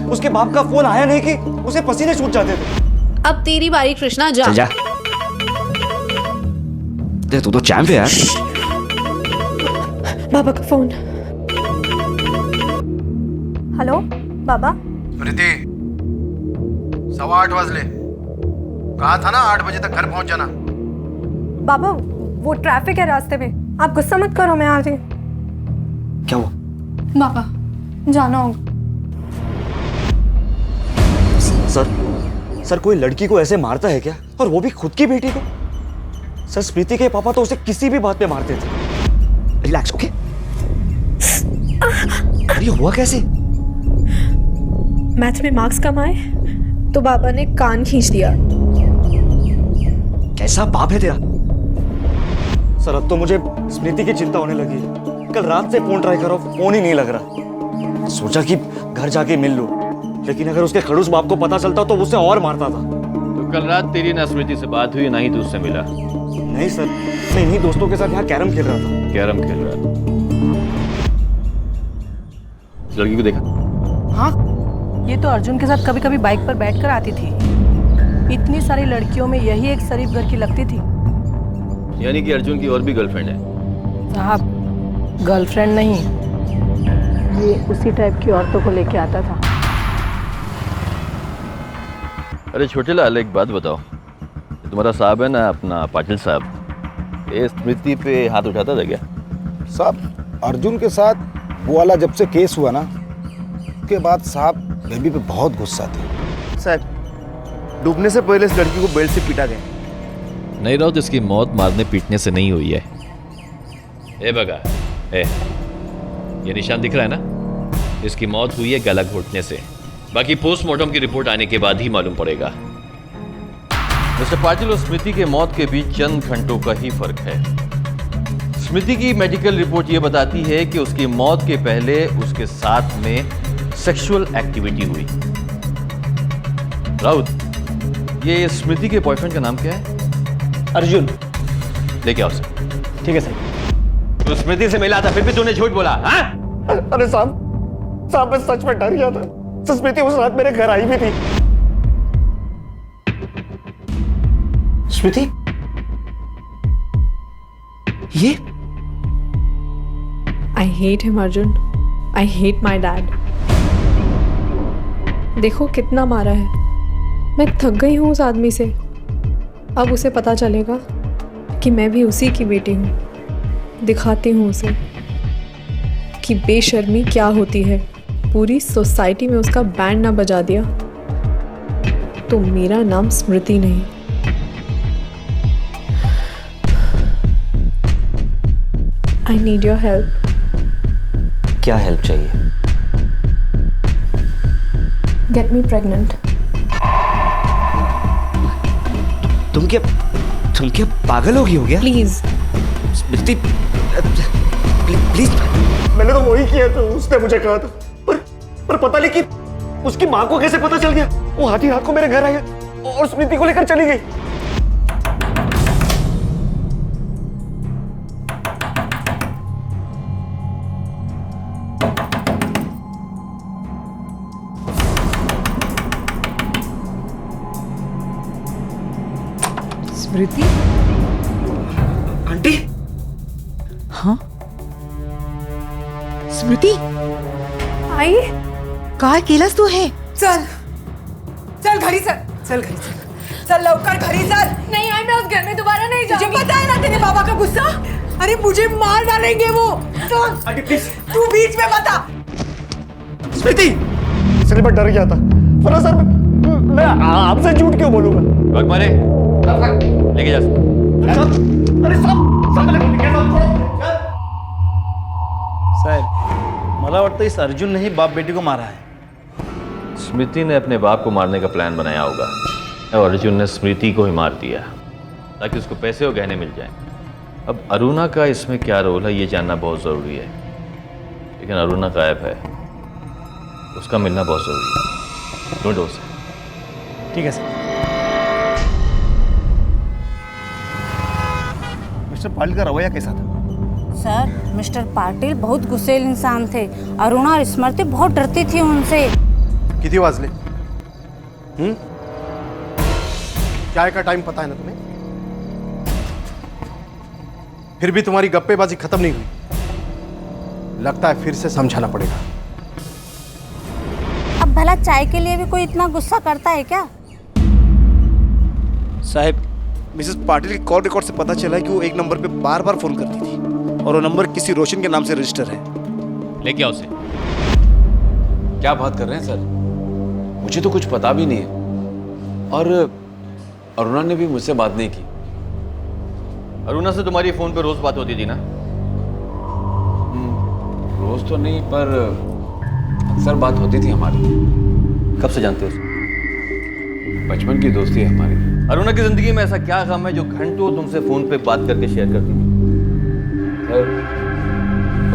उसके बाप का फोन आया नहीं कि उसे पसीने छूट जाते थे। अब तेरी बारी कृष्णा, जा। चल जा। दे तू तो चैंप है यार। बाबा का फोन। हेलो बाबा। प्रीति, 8:15 वाजले। कहा था ना 8 बजे तक घर पहुंच जाना। बाबा वो ट्रैफिक है रास्ते में, आप गुस्सा मत करो, मैं आ रही। क्या हुआ? बाबा जाना होगा। सर कोई लड़की को ऐसे मारता है क्या, और वो भी खुद की बेटी को? सर स्मृति के पापा तो उसे किसी भी बात पे मारते थे। Relax, okay? ये हुआ कैसे? मैथ में मार्क्स कम आए तो बाबा ने कान खींच दिया। कैसा बाप है तेरा? सर अब तो मुझे स्मृति की चिंता होने लगी है। कल रात से फोन ट्राई करो, फोन ही नहीं लग रहा। सोचा कि घर जाके मिल लो, लेकिन अगर उसके खड़ूस बाप को पता चलता तो उसे और मारता था। तो कल रात तेरी ना स्मृति से बात हुई, ना ही तू उससे मिला? नहीं सर, मैं इन्हीं दोस्तों के साथ यहाँ कैरम खेल रहा था। कैरम खेल रहा था? इस लड़की को देखा? हाँ, ये तो अर्जुन के साथ कभी कभी बाइक पर बैठकर आती थी। इतनी सारी लड़कियों में यही एक शरीफ घर की लगती थी। यानी कि अर्जुन की और भी गर्लफ्रेंड है? साहब गर्लफ्रेंड नहीं, ये उसी टाइप की औरतों को लेके आता था। अरे छोटे लाल, एक बात बताओ, तुम्हारा साहब है ना अपना पाटिल साहब, ये स्मृति पे हाथ उठाता था क्या? साहब अर्जुन के साथ वो वाला जब से केस हुआ ना, उसके बाद साहब बेबी पे बहुत गुस्सा थे। सर डूबने से पहले इस लड़की को बेल्ट से पीटा गया। नहीं राउत, इसकी मौत मारने पीटने से नहीं हुई है। ए बगा, ये निशान दिख रहा है ना, इसकी मौत हुई है गला घोटने से। बाकी पोस्टमार्टम की रिपोर्ट आने के बाद ही मालूम पड़ेगा। मिस्टर पाटिल और स्मृति के मौत के बीच चंद घंटों का ही फर्क है। स्मृति की मेडिकल रिपोर्ट यह बताती है कि उसकी मौत के पहले उसके साथ में सेक्सुअल एक्टिविटी हुई। राउत, ये स्मृति के बॉयफ्रेंड का नाम क्या है? अर्जुन। लेके आओ सर। ठीक है सर। तो स्मृति से मिला था, फिर भी तूने झूठ बोला? हाँ? अरे साहब मैं सच में डर गया था। स्मृति उस रात मेरे घर आई भी थी। स्मृति, ये I hate him, Arjun. I hate my dad। देखो कितना मारा है, मैं थक गई हूँ उस आदमी से। अब उसे पता चलेगा कि मैं भी उसी की बेटी हूँ। दिखाती हूँ उसे कि बेशर्मी क्या होती है। पूरी सोसाइटी में उसका बैंड ना बजा दिया तो मेरा नाम स्मृति नहीं। I need your help। क्या हेल्प चाहिए? Get me pregnant। तुम क्या पागल होगी हो गया? Please Smriti, please. मैंने तो वही किया था, उसने मुझे कहा था, पर पता नहीं कि उसकी माँ को कैसे पता चल गया। वो आधी रात को मेरे घर आई और स्मृति को लेकर चली गई। स्मृति? आंटी? हाँ स्मृति, आई काय केलंस तू हे? चल चल घरी चल घरी चल लवकर घरी चल। नहीं आई, मैं उस घर में दोबारा नहीं तुझे जाऊंगी। पता है ना तेरे बाबा का गुस्सा? अरे मुझे मार डालेंगे वो। आंटी प्लीज, तू बीच में बता। स्मृति, इसलिए मैं डर गया था, वरना सर मैं आपसे झूठ क्यों बोलूंगा? बग मारे लेके जा। अरे साहब मला वाटतं इस अर्जुन ने ही बाप बेटी को मारा है। स्मृति ने अपने बाप को मारने का प्लान बनाया होगा और अर्जुन ने स्मृति को ही मार दिया ताकि उसको पैसे और गहने मिल जाएं। अब अरुणा का इसमें क्या रोल है ये जानना बहुत ज़रूरी है, लेकिन अरुणा गायब है, उसका मिलना बहुत ज़रूरी है। ढूंढो उसे। ठीक है सर। मिस्टर पाटिल का रवैया कैसा था? सर मिस्टर पाटिल बहुत गुस्सेल इंसान थे। अरुणा और स्मृति बहुत डरती थी उनसे। किती वाजले? चाय का टाइम पता है ना तुम्हें? फिर भी तुम्हारी गप्पेबाजी खत्म नहीं हुई। लगता है फिर से समझाना पड़ेगा। अब भला चाय के लिए भी कोई इतना गुस्सा करता है क्या? साहब मिसेस पाटिल के कॉल रिकॉर्ड से पता चला है कि वो एक नंबर पे बार बार फोन करती थी और वो नंबर किसी रोशन के नाम से रजिस्टर है। लेके आओ उसे। क्या बात कर रहे हैं सर? मुझे तो कुछ पता भी नहीं है और अरुणा ने भी मुझसे बात नहीं की। अरुणा से तुम्हारी फोन पे रोज बात होती थी ना? रोज तो नहीं पर अक्सर बात होती थी हमारी। कब से जानते हो उसे? बचपन की दोस्ती है हमारी। अरुणा की जिंदगी में ऐसा क्या गम है जो घंटों तुमसे फोन पे बात करके शेयर करती थी? सर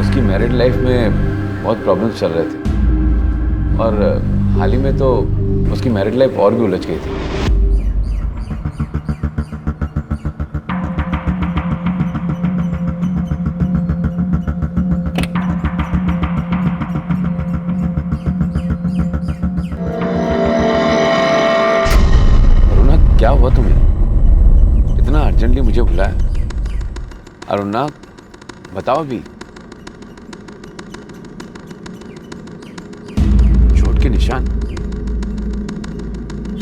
उसकी मैरिड लाइफ में बहुत प्रॉब्लम्स चल रहे थे और हाल ही में तो उसकी मैरिड लाइफ और भी उलझ गई थी। अरुणा क्या हुआ तुम्हें? इतना अर्जेंटली मुझे बुलाया? अरुणा बताओ भी। चोट के निशान?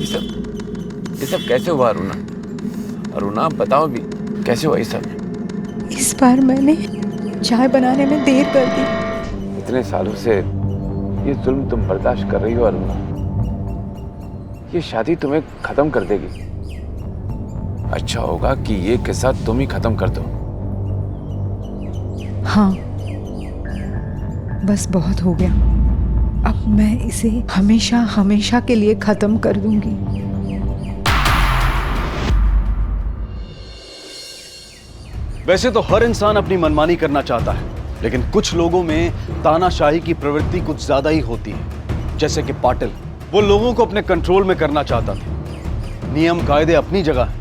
ये सब कैसे हुआ अरुणा? अरुणा बताओ भी कैसे हुआ ये सब? इस बार मैंने चाय बनाने में देर कर दी। इतने सालों से ये जुल्म तुम बर्दाश्त कर रही हो अरुणा। ये शादी तुम्हें खत्म कर देगी। अच्छा होगा कि ये किस्सा तुम ही खत्म कर दो। हाँ बस बहुत हो गया। अब मैं इसे हमेशा हमेशा के लिए खत्म कर दूंगी। वैसे तो हर इंसान अपनी मनमानी करना चाहता है, लेकिन कुछ लोगों में तानाशाही की प्रवृत्ति कुछ ज्यादा ही होती है। जैसे कि पाटिल, वो लोगों को अपने कंट्रोल में करना चाहता था। नियम कायदे अपनी जगह है,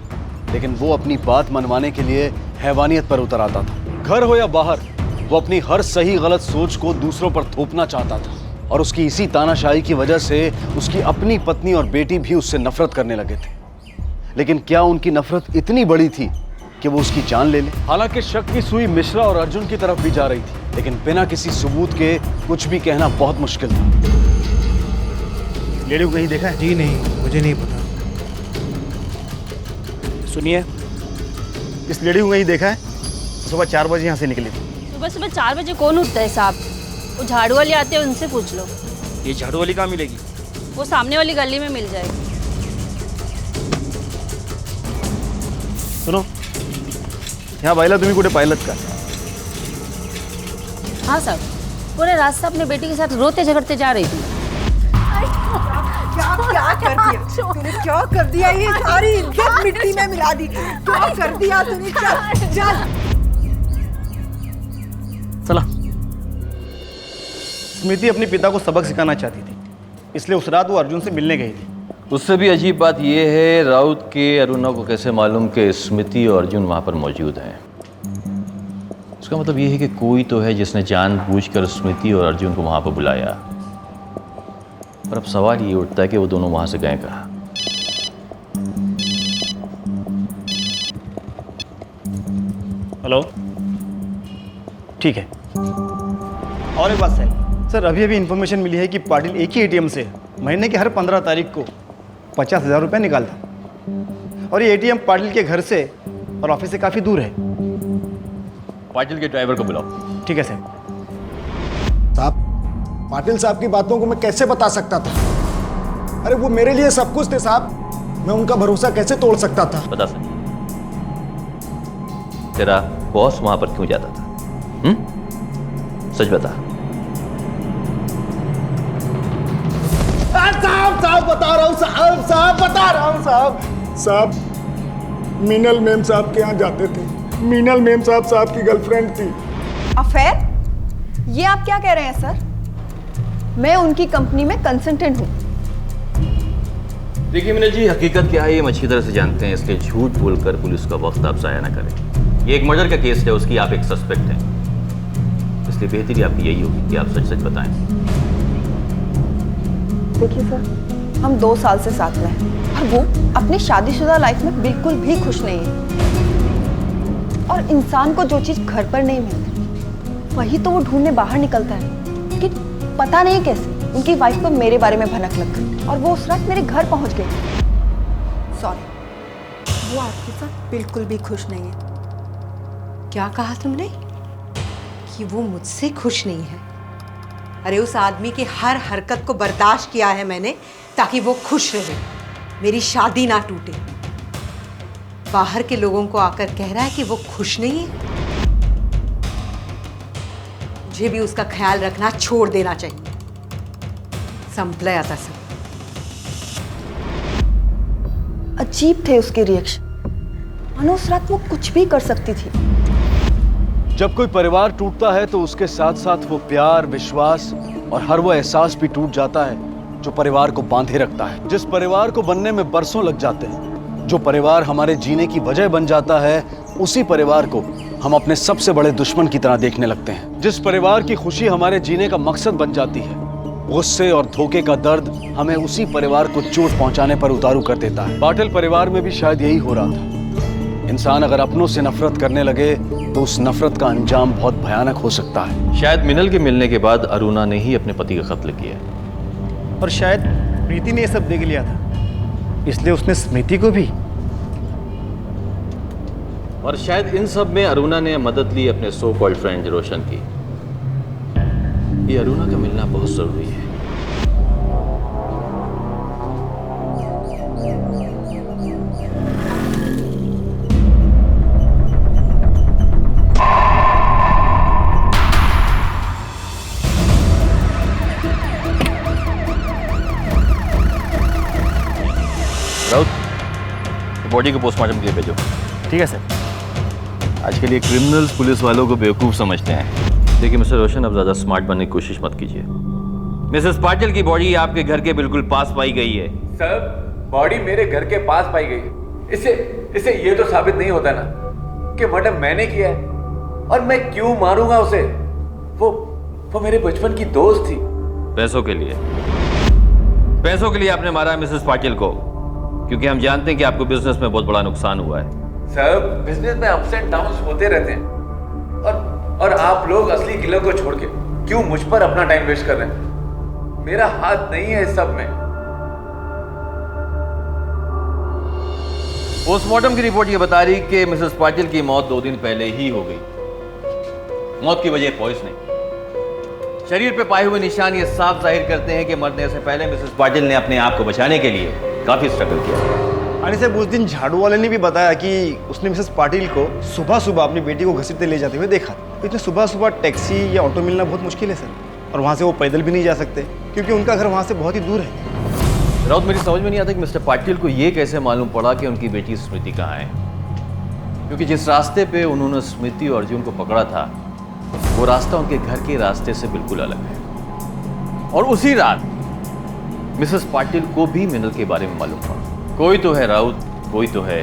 लेकिन वो अपनी बात मनवाने के लिए हैवानियत पर उतर आता था। घर हो या बाहर, वो अपनी हर सही गलत सोच को दूसरों पर थोपना चाहता था और उसकी इसी तानाशाही की वजह से उसकी अपनी पत्नी और बेटी भी उससे नफरत करने लगे थे। लेकिन क्या उनकी नफरत इतनी बड़ी थी कि वो उसकी जान ले ले? हालांकि शक की सुई मिश्रा और अर्जुन की तरफ भी जा रही थी, लेकिन बिना किसी सबूत के कुछ भी कहना बहुत मुश्किल था। लेडी को कहीं देखा है? जी नहीं, मुझे नहीं पता। सुनिए, इस लेडी को कहीं देखा है? सुबह 4 बजे यहाँ से निकली थी। सुबह सुबह 4 बजे कौन उठता है साहब? वो झाड़ू वाली आते हैं, उनसे पूछ लो। ये झाड़ू वाली कहाँ मिलेगी? वो सामने वाली गली में मिल जाएगी। सुनो, यहाँ बायला तुम्ही कुठे पाहिलत का? हाँ साहब, पूरे रास्ता अपने बेटी के साथ रोते झगड़ते जा रही थी। क्या कर दिया तूने? क्या कर दिया? ये सारी इज्जत मिट्टी में मिला दी। क्या कर दिया तूने? चल चल चला। स्मृति अपने पिता को सबक सिखाना चाहती थी, इसलिए उस रात वो अर्जुन से मिलने गई थी। उससे भी अजीब बात यह है राउत के अरुणा को कैसे मालूम कि स्मृति और अर्जुन वहाँ पर मौजूद हैं। उसका मतलब ये है कि कोई तो है जिसने जानबूझकर स्मृति और अर्जुन को वहाँ पर बुलाया। और अब सवाल ये उठता है कि वो दोनों वहाँ से गए कहाँ। हेलो, ठीक है। और एक बात है, सर अभी अभी इन्फॉर्मेशन मिली है कि पाटिल एक ही एटीएम से महीने के हर 15 तारीख को 50,000 रुपये निकालता और ये एटीएम पाटिल के घर से और ऑफिस से काफ़ी दूर है। पाटिल के ड्राइवर को बुलाओ। ठीक है सर। साहब, पाटिल साहब की बातों को मैं कैसे बता सकता था? अरे वो मेरे लिए सब कुछ थे साहब, मैं उनका भरोसा कैसे तोड़ सकता था? बता सर, तेरा बॉस वहां पर क्यों जाता था? सच बता। साहब बता रहा हूँ साहब बता रहा हूँ साहब, मीनल मेम साहब के यहाँ जाते थे। मीनल मेम साहब की गर्लफ्रेंड थी। अफेयर? ये आप क्या कह रहे हैं सर? मैं उनकी कंपनी में कंसल्टेंट हूँ। देखिए मीनल जी, हकीकत क्या है ये हम अच्छी तरह से जानते हैं, इसलिए झूठ बोलकर पुलिस का वक्त आप जाया ना करें। ये एक मर्डर का केस है, उसकी आप एक सस्पेक्ट हैं, इसलिए बेहतरी आपकी यही होगी कि आप सच सच बताएं। देखिए सर, हम 2 साल से साथ में हैं और वो अपनी शादीशुदा लाइफ में बिल्कुल भी खुश नहीं है। और इंसान को जो चीज घर पर नहीं मिलती वही तो वो ढूंढने बाहर निकलता है। लेकिन पता नहीं कैसे उनकी वाइफ को मेरे बारे में भनक लग गई और वो उस रात मेरे घर पहुंच गई। सॉरी, वो आपके साथ बिल्कुल भी खुश नहीं है। क्या कहा तुमने? कि वो मुझसे खुश नहीं है? अरे उस आदमी की हर हरकत को बर्दाश्त किया है मैंने ताकि वो खुश रहे, मेरी शादी ना टूटे। बाहर के लोगों को आकर कह रहा है कि वो खुश नहीं है। मुझे भी उसका ख्याल रखना छोड़ देना चाहिए। संपला आता सब। अजीब थे उसके रिएक्शन, मानो उस रात वो कुछ भी कर सकती थी। जब कोई परिवार टूटता है तो उसके साथ साथ वो प्यार, विश्वास और हर वो एहसास भी टूट जाता है जो परिवार को बांधे रखता है। जिस परिवार को बनने में बरसों लग जाते हैं, जो परिवार हमारे जीने की वजह बन जाता है, उसी परिवार को हम अपने सबसे बड़े दुश्मन की तरह देखने लगते हैं। जिस परिवार की खुशी हमारे जीने का मकसद बन जाती है, गुस्से और धोखे का दर्द हमें उसी परिवार को चोट पहुंचाने पर उतारू कर देता है। पाटिल परिवार में भी शायद यही हो रहा था। इंसान अगर अपनों से नफरत करने लगे तो उस नफरत का अंजाम बहुत भयानक हो सकता है। शायद मिनल के मिलने के बाद अरुणा ने ही अपने पति का कत्ल किया और शायद प्रीति ने ये सब देख लिया था, इसलिए उसने स्मृति को भी। और शायद इन सब में अरुणा ने मदद ली अपने सो कॉल्ड फ्रेंड रोशन की। ये अरुणा का मिलना बहुत जरूरी है। राउत, बॉडी को पोस्टमार्टम के लिए भेजो। ठीक है सर। आज के लिए क्रिमिनल्स पुलिस वालों को बेवकूफ़ समझते हैं। देखिए मिस्टर रोशन, अब ज़्यादा स्मार्ट बनने की कोशिश मत कीजिए। मिसेस पाटिल की बॉडी आपके घर के बिल्कुल पास पाई गई है। सर, बॉडी मेरे घर के पास पाई गई है। इससे ये तो साबित नहीं होता ना कि मर्डर मैंने किया है, और मैं क्यों मारूंगा उसे? वो मेरे बचपन की दोस्त थी। पैसों के लिए आपने मारा मिसेस पाटिल को, क्योंकि हम जानते हैं कि आपको बिजनेस में बहुत बड़ा नुकसान हुआ है। सर, बिजनेस में अप्स एंड डाउन्स होते रहते हैं, और आप लोग असली किलर को छोड़ के क्यों मुझ पर अपना टाइम वेस्ट कर रहे हैं? मेरा हाथ नहीं है इस सब में। पोस्टमार्टम की रिपोर्ट ये बता रही कि मिसेस पाटिल की मौत 2 दिन पहले ही हो गई। मौत की वजह पॉइजनिंग। शरीर पे पाए हुए निशान ये साफ जाहिर करते हैं कि मरने से पहले मिसेस पाटिल ने अपने आप को बचाने के लिए काफी स्ट्रगल किया। अरे साहब, उस दिन झाड़ू वाले ने भी बताया कि उसने मिसेस पाटिल को सुबह सुबह अपनी बेटी को घसीटते ले जाते हुए देखा। इतने सुबह सुबह टैक्सी या ऑटो मिलना बहुत मुश्किल है सर, और वहाँ से वो पैदल भी नहीं जा सकते क्योंकि उनका घर वहाँ से बहुत ही दूर है। राउत, मेरी समझ में नहीं आता कि मिस्टर पाटिल को ये कैसे मालूम पड़ा कि उनकी बेटी स्मृति कहाँ है, क्योंकि जिस रास्ते पे उन्होंने स्मृति और अर्जुन को पकड़ा था वो रास्ता उनके घर के रास्ते से बिल्कुल अलग है। और उसी रात मिसेस पाटिल को भी मिनल के बारे में मालूम पड़ा। कोई तो है राउत, कोई तो है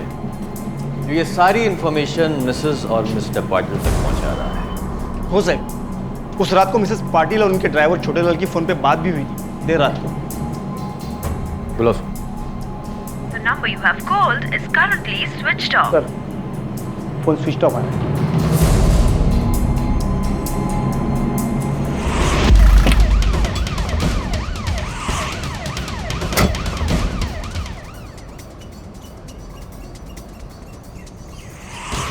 जो ये सारी इंफॉर्मेशन मिसेस और मिस्टर पाटिल तक पहुंचा रहा है। हो सकता उस रात को मिसेस पाटिल और उनके ड्राइवर छोटे लाल की फोन पे बात भी हुई थी देर रात को। बोलो। The number you have called is currently switched off. Sir, phone switch off है।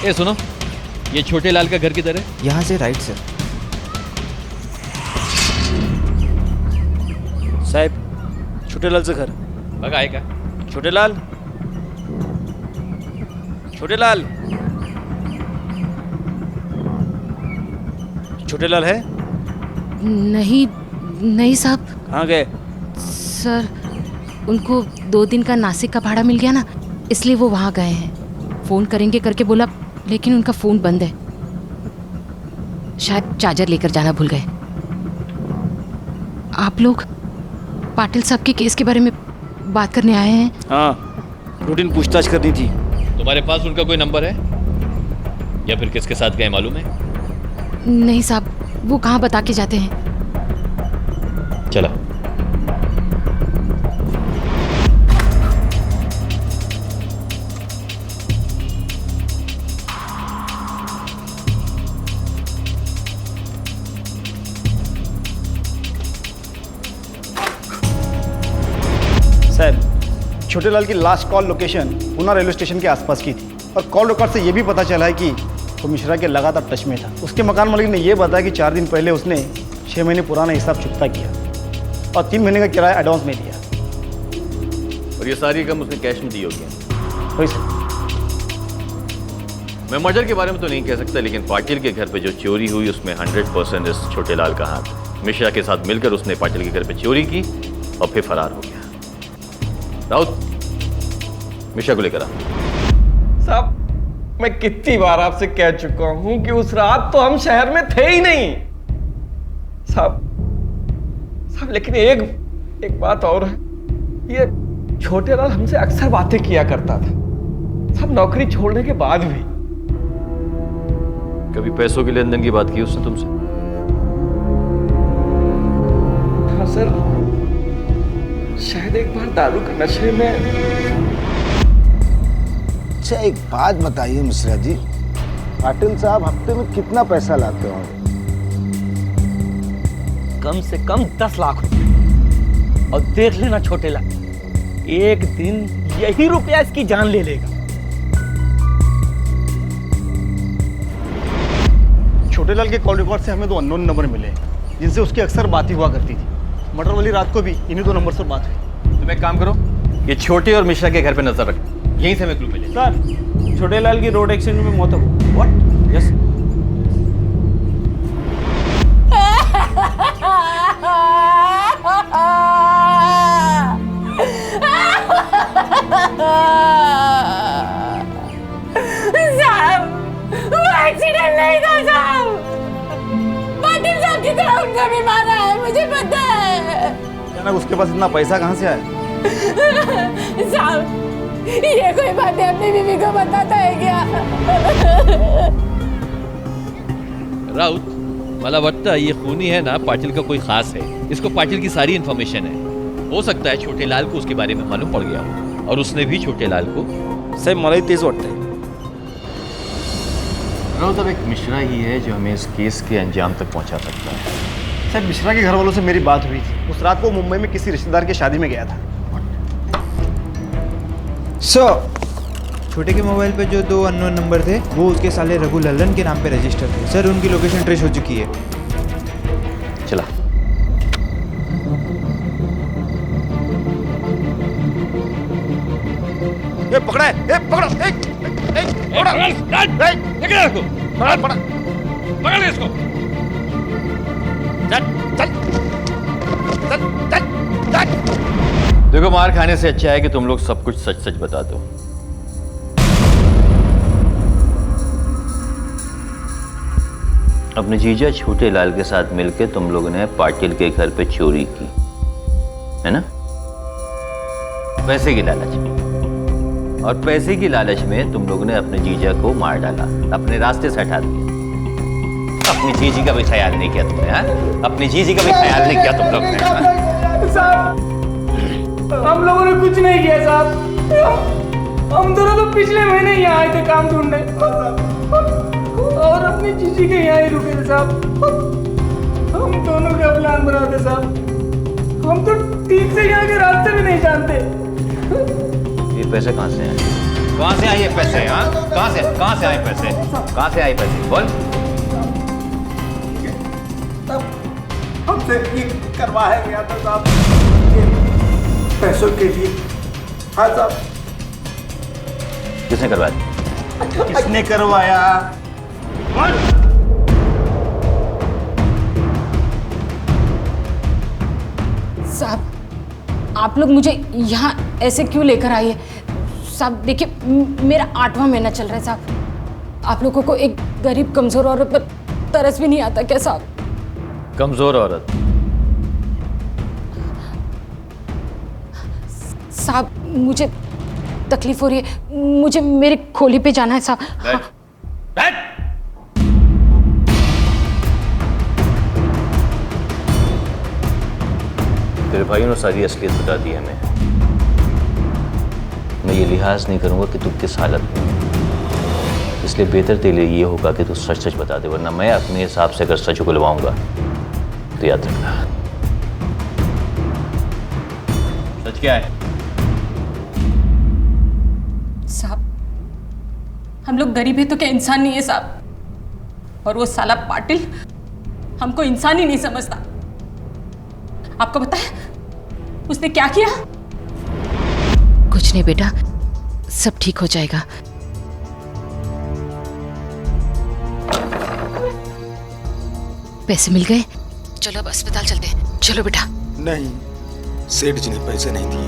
ए सुनो, ये छोटे लाल का घर किधर है? यहाँ से राइट सर। साहब छोटे लाल से घर बघा आहे का? छोटे लाल, छोटे लाल, छोटे लाल है? नहीं नहीं साहब। कहाँ गए? सर उनको 2 दिन का नासिक का भाड़ा मिल गया ना, इसलिए वो वहाँ गए हैं। फ़ोन करेंगे करके बोला, लेकिन उनका फ़ोन बंद है। शायद चार्जर लेकर जाना भूल गए। आप लोग पाटिल साहब के केस के बारे में बात करने आए हैं? हाँ, रूटीन पूछताछ करनी थी। तुम्हारे पास उनका कोई नंबर है या फिर किसके साथ गए मालूम है? नहीं साहब, वो कहाँ बता के जाते हैं। चला। साहब छोटे लाल की last call location Poona railway station के आसपास की थी और कॉल रिकॉर्ड से ये भी पता चला है कि वो मिश्रा के लगातार टच में था। उसके मकान मालिक ने यह बताया कि 4 दिन पहले उसने 6 महीने पुराना हिसाब चुकता किया और 3 महीने का किराया एडवांस में दिया। और ये सारी रकम उसने कैश में दी होगी? वही सर। मैं मर्डर के बारे में तो नहीं कह सकता, लेकिन पाटिल के घर पे जो चोरी हुई उसमें 100% इस छोटे लाल का हाथ है। मिश्रा के साथ मिलकर उसने पाटिल के घर पे चोरी की और फिर फरार हो गया। राउत, मिश्रा को लेकर आ। साहब मैं कितनी बार आपसे कह चुका हूं कि उस रात तो हम शहर में थे ही नहीं साहब, लेकिन एक बात और है, ये छोटे लाल हमसे अक्सर बातें किया करता था साहब, नौकरी छोड़ने के बाद भी। कभी पैसों के लेन देन की बात की उसने तुमसे? हाँ सर, शायद एक बार दारू के नशे में। अच्छा एक बात बताइए मिश्रा जी, पाटिल साहब हफ्ते में कितना पैसा लाते होंगे? कम से कम 10 लाख रुपए। और देख लेना छोटे लाल, एक दिन यही रुपया इसकी जान ले लेगा। छोटे लाल के कॉल रिकॉर्ड से हमें 2 अननोन नंबर मिले जिनसे उसकी अक्सर बात ही हुआ करती थी। मर्डर वाली रात को भी इन्हीं 2 नंबर पर बात हुई। तुम एक काम करो, ये छोटे और मिश्रा के घर पे नजर रख, यहीं से हमें क्लू मिले। सर छोटे लाल की रोड एक्सीडेंट में मौत हो गई। व्हाट? यस। साहब वो एक्सीडेंट नहीं था साहब, पाटिल साहब की तरह उनका भी मारा है, मुझे पता है। अचानक उसके पास इतना पैसा कहाँ से आया? साहब ये कोई बातें अपनी बीवी को बताता है क्या? राउत, मला वाटतं ये खूनी है ना पाटिल का कोई खास है। इसको पाटिल की सारी इन्फॉर्मेशन है। हो सकता है छोटे लाल को उसके बारे में मालूम पड़ गया हो और उसने भी छोटे लाल को। साहब मलाई तेज वाटत है। राउत, अब एक मिश्रा ही है जो हमें इस केस के अंजाम तक पहुंचा सकता है। सर मिश्रा के घर वालों से मेरी बात हुई थी। उस रात को मुंबई में किसी रिश्तेदार की शादी में गया था। छोटे के मोबाइल पे जो 2 अननोन नंबर थे वो उसके साले रघु लल्लन के नाम पे रजिस्टर थे। सर उनकी लोकेशन ट्रेस हो चुकी है। चला। ये पकड़ा है, ये पकड़ो, पकड़ इसको। देखो, मार खाने से अच्छा है कि तुम लोग सब कुछ सच सच बता दो। अपने जीजा छोटे लाल के साथ मिलकर तुम लोगों ने पाटिल के घर पे चोरी की है ना? पैसे की लालच में। और पैसे की लालच में तुम लोगों ने अपने जीजा को मार डाला, अपने रास्ते से हटा दिया। अपनी जीजी का भी ख्याल नहीं किया तुमने, हाँ? अपनी जीजी का भी ख्याल नहीं किया तुम लोग ने, हाँ? साहब हम लोगों ने कुछ नहीं किया साहब। हम दोनों तो पिछले महीने यहाँ आए थे काम ढूंढने और अपनी जीजी के यहाँ ही रुके थे साहब। हम दोनों का प्लान बना थे साहब। हम तो ठीक से यहाँ के रास्ते भी नहीं जानते। ये पैसे कहाँ से हैं? कहाँ से आए ये पैसे? हाँ, कहाँ से आए पैसे? कहाँ से आए पैसे? बोल। हमसे ये करवाया गया था साहब, पैसों के लिए। हाँ साहब। किसने करवाया? किसने करवाया? साहब आप लोग मुझे यहाँ ऐसे क्यों लेकर आए हैं? साहब देखिए मेरा 8वां महीना चल रहा है साहब। आप लोगों को एक गरीब कमजोर औरत पर तरस भी नहीं आता क्या साहब? कमजोर औरत? साहब मुझे तकलीफ हो रही है, मुझे मेरी खोली पे जाना है साहब। हाँ। तेरे भाइयों ने सारी असलियत बता दी हमें। मैं ये लिहाज नहीं करूंगा कि तू किस हालत में है, इसलिए बेहतर तेरे लिए ये होगा कि तू सच सच बता दे, वरना मैं अपने हिसाब से अगर सच उगलवाऊंगा तो याद रखना। सच क्या है? साहब हम लोग गरीब है तो क्या इंसान नहीं है साहब? और वो साला पाटिल हमको इंसान ही नहीं समझता। आपको पता है उसने क्या किया? कुछ नहीं बेटा, सब ठीक हो जाएगा। पैसे मिल गए? चलो अब अस्पताल चलते हैं। चलो बेटा। नहीं, सेठ जी ने पैसे नहीं दिए।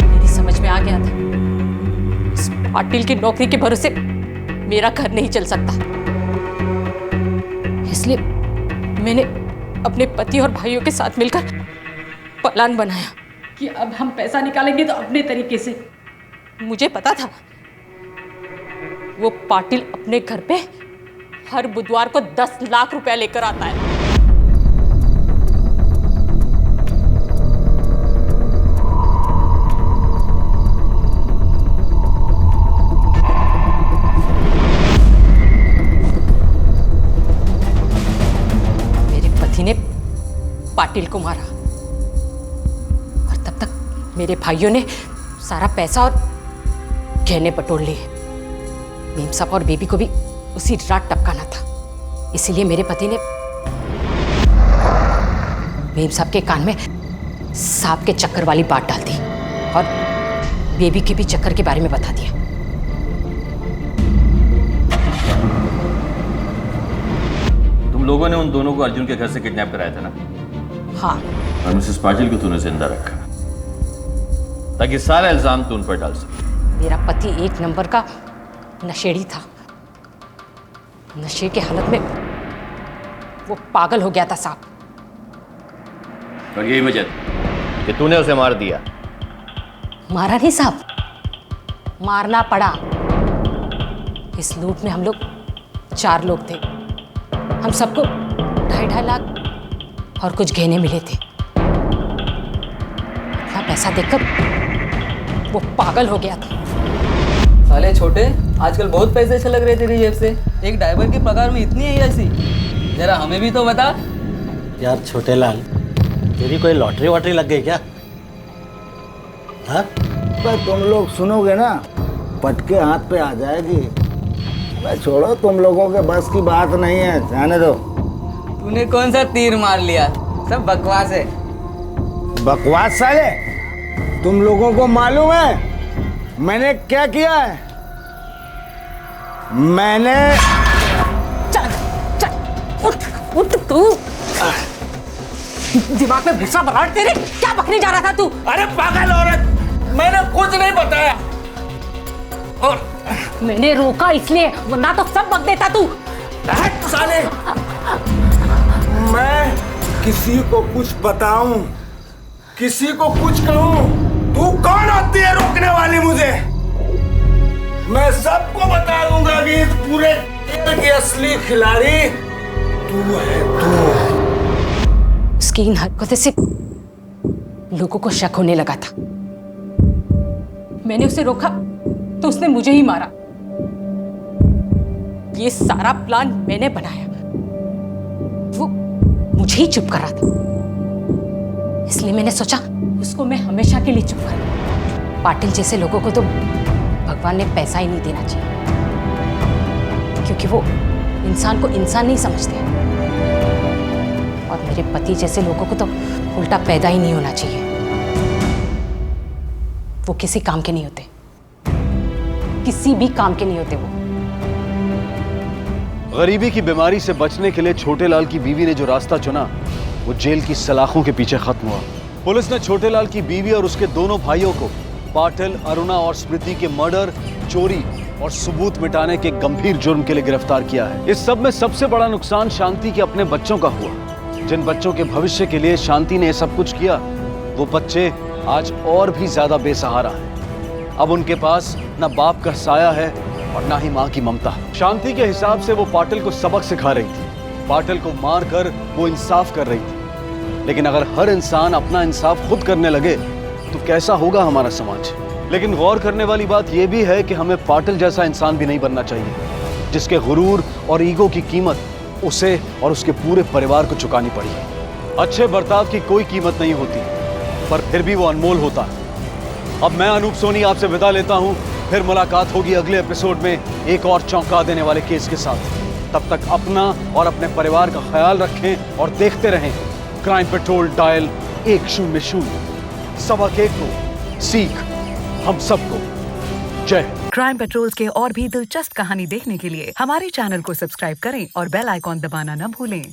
मेरी समझ में आ गया था इस पाटिल की नौकरी के भरोसे मेरा घर नहीं चल सकता, इसलिए मैंने अपने पति और भाइयों के साथ मिलकर प्लान बनाया कि अब हम पैसा निकालेंगे तो अपने तरीके से। मुझे पता था वो पाटिल अपने घर पे हर बुधवार को 10 लाख रुपया लेकर आता है। ने पाटिल को मारा और तब तक मेरे भाइयों ने सारा पैसा और गहने बटोर लिए। मेम साहब और बेबी को भी उसी रात टपकाना था, इसीलिए मेरे पति ने मेम साहब के कान में सांप के चक्कर वाली बात डाल दी और बेबी के भी चक्कर के बारे में बता दिया। तुम लोगों ने उन दोनों को अर्जुन के घर से किडनैप कराया था ना? हाँ। और मिसेस पाटिल को तूने जिंदा रखा ताकि सारा इल्जाम तू उन पर डाल सके। मेरा पति एक नंबर का नशेड़ी था। नशे के हालत में वो पागल हो गया था साहब। और यही वजह थी कि तूने उसे मार दिया? मारा नहीं साहब, मारना पड़ा। इस लूट में हम लोग 4 लोग थे। हम सबको 2.5 लाख और कुछ गहने मिले थे। इतना पैसा देखकर वो पागल हो गया था। साले छोटे, आजकल बहुत पैसे छलक रहे तेरी जेब से। एक ड्राइवर की पगार में इतनी है ऐसी? जरा हमें भी तो बता। यार छोटे लाल, तेरी कोई लॉटरी वॉटरी लग गई क्या? हाँ? भाई तुम लोग सुनोगे ना, पटके हाथ पे आ जाएगी। भाई छोड़ो, तुम लोगों के बस की बात नहीं है, जाने दो। तूने कौन सा तीर मार लिया? सब बकवास है। बकवास साले? तुम लोगों को मालूम है मैंने क्या किया है? मैंने चल चल उठ तू। दिमाग में भूसा भरा तेरे। क्या बकने जा रहा था तू? अरे पागल औरत, मैंने कुछ नहीं बताया। और मैंने रोका इसलिए, वरना तो सब बक देता तू। साले, मैं किसी को कुछ बताऊं, किसी को कुछ कहूं, तू कौन होती है रोकने वाली मुझे? मैं सबको बता दूंगा कि इस पूरे खेल की असली खिलाड़ी तू है, तू। उसकी इन हरकतों से लोगों को शक होने लगा था। मैंने उसे रोका तो उसने मुझे ही मारा। ये सारा प्लान मैंने बनाया। वो मुझे ही चुप कर रहा था, इसलिए मैंने सोचा उसको मैं हमेशा के लिए चुप कर दूं। पाटिल जैसे लोगों को तो भगवान ने पैसा ही नहीं देना चाहिए, क्योंकि वो इंसान को इंसान नहीं समझते। और मेरे पति जैसे लोगों को तो उल्टा पैदा ही नहीं होना चाहिए। वो किसी काम के नहीं होते, किसी भी काम के नहीं होते वो। गरीबी की बीमारी से बचने के लिए छोटे लाल की बीवी ने जो रास्ता चुना वो जेल की सलाखों के पीछे खत्म हुआ। पुलिस ने छोटे लाल की बीवी और उसके दोनों भाइयों को पाटिल, अरुणा और स्मृति के मर्डर, चोरी और सबूत मिटाने के गंभीर जुर्म के लिए गिरफ्तार किया है। इस सब में सबसे बड़ा नुकसान शांति के अपने बच्चों का हुआ। जिन बच्चों के भविष्य के लिए शांति ने सब कुछ किया, वो बच्चे आज और भी ज्यादा बेसहारा हैं। अब उनके पास न बाप का साया है और ना ही माँ की ममता। शांति के हिसाब से वो पाटिल को सबक सिखा रही थी, पाटिल को मारकर वो इंसाफ कर रही थी। लेकिन अगर हर इंसान अपना इंसाफ खुद करने लगे तो कैसा होगा हमारा समाज। लेकिन गौर करने वाली बात यह भी है कि हमें पाटिल जैसा इंसान भी नहीं बनना चाहिए, जिसके गुरूर और ईगो की कीमत उसे और उसके पूरे परिवार को चुकानी पड़ी। अच्छे बर्ताव की कोई कीमत नहीं होती, पर फिर भी वो अनमोल होता है। अब मैं अनूप सोनी आपसे विदा लेता हूं। फिर मुलाकात होगी अगले एपिसोड में एक और चौंका देने वाले केस के साथ। तब तक अपना और अपने परिवार का ख्याल रखें और देखते रहें क्राइम पेट्रोल डायल 100 सबक एक को सीख हम सबको। जय हिंद। क्राइम पेट्रोल के और भी दिलचस्प कहानी देखने के लिए हमारे चैनल को सब्सक्राइब करें और बेल आइकॉन दबाना न भूलें।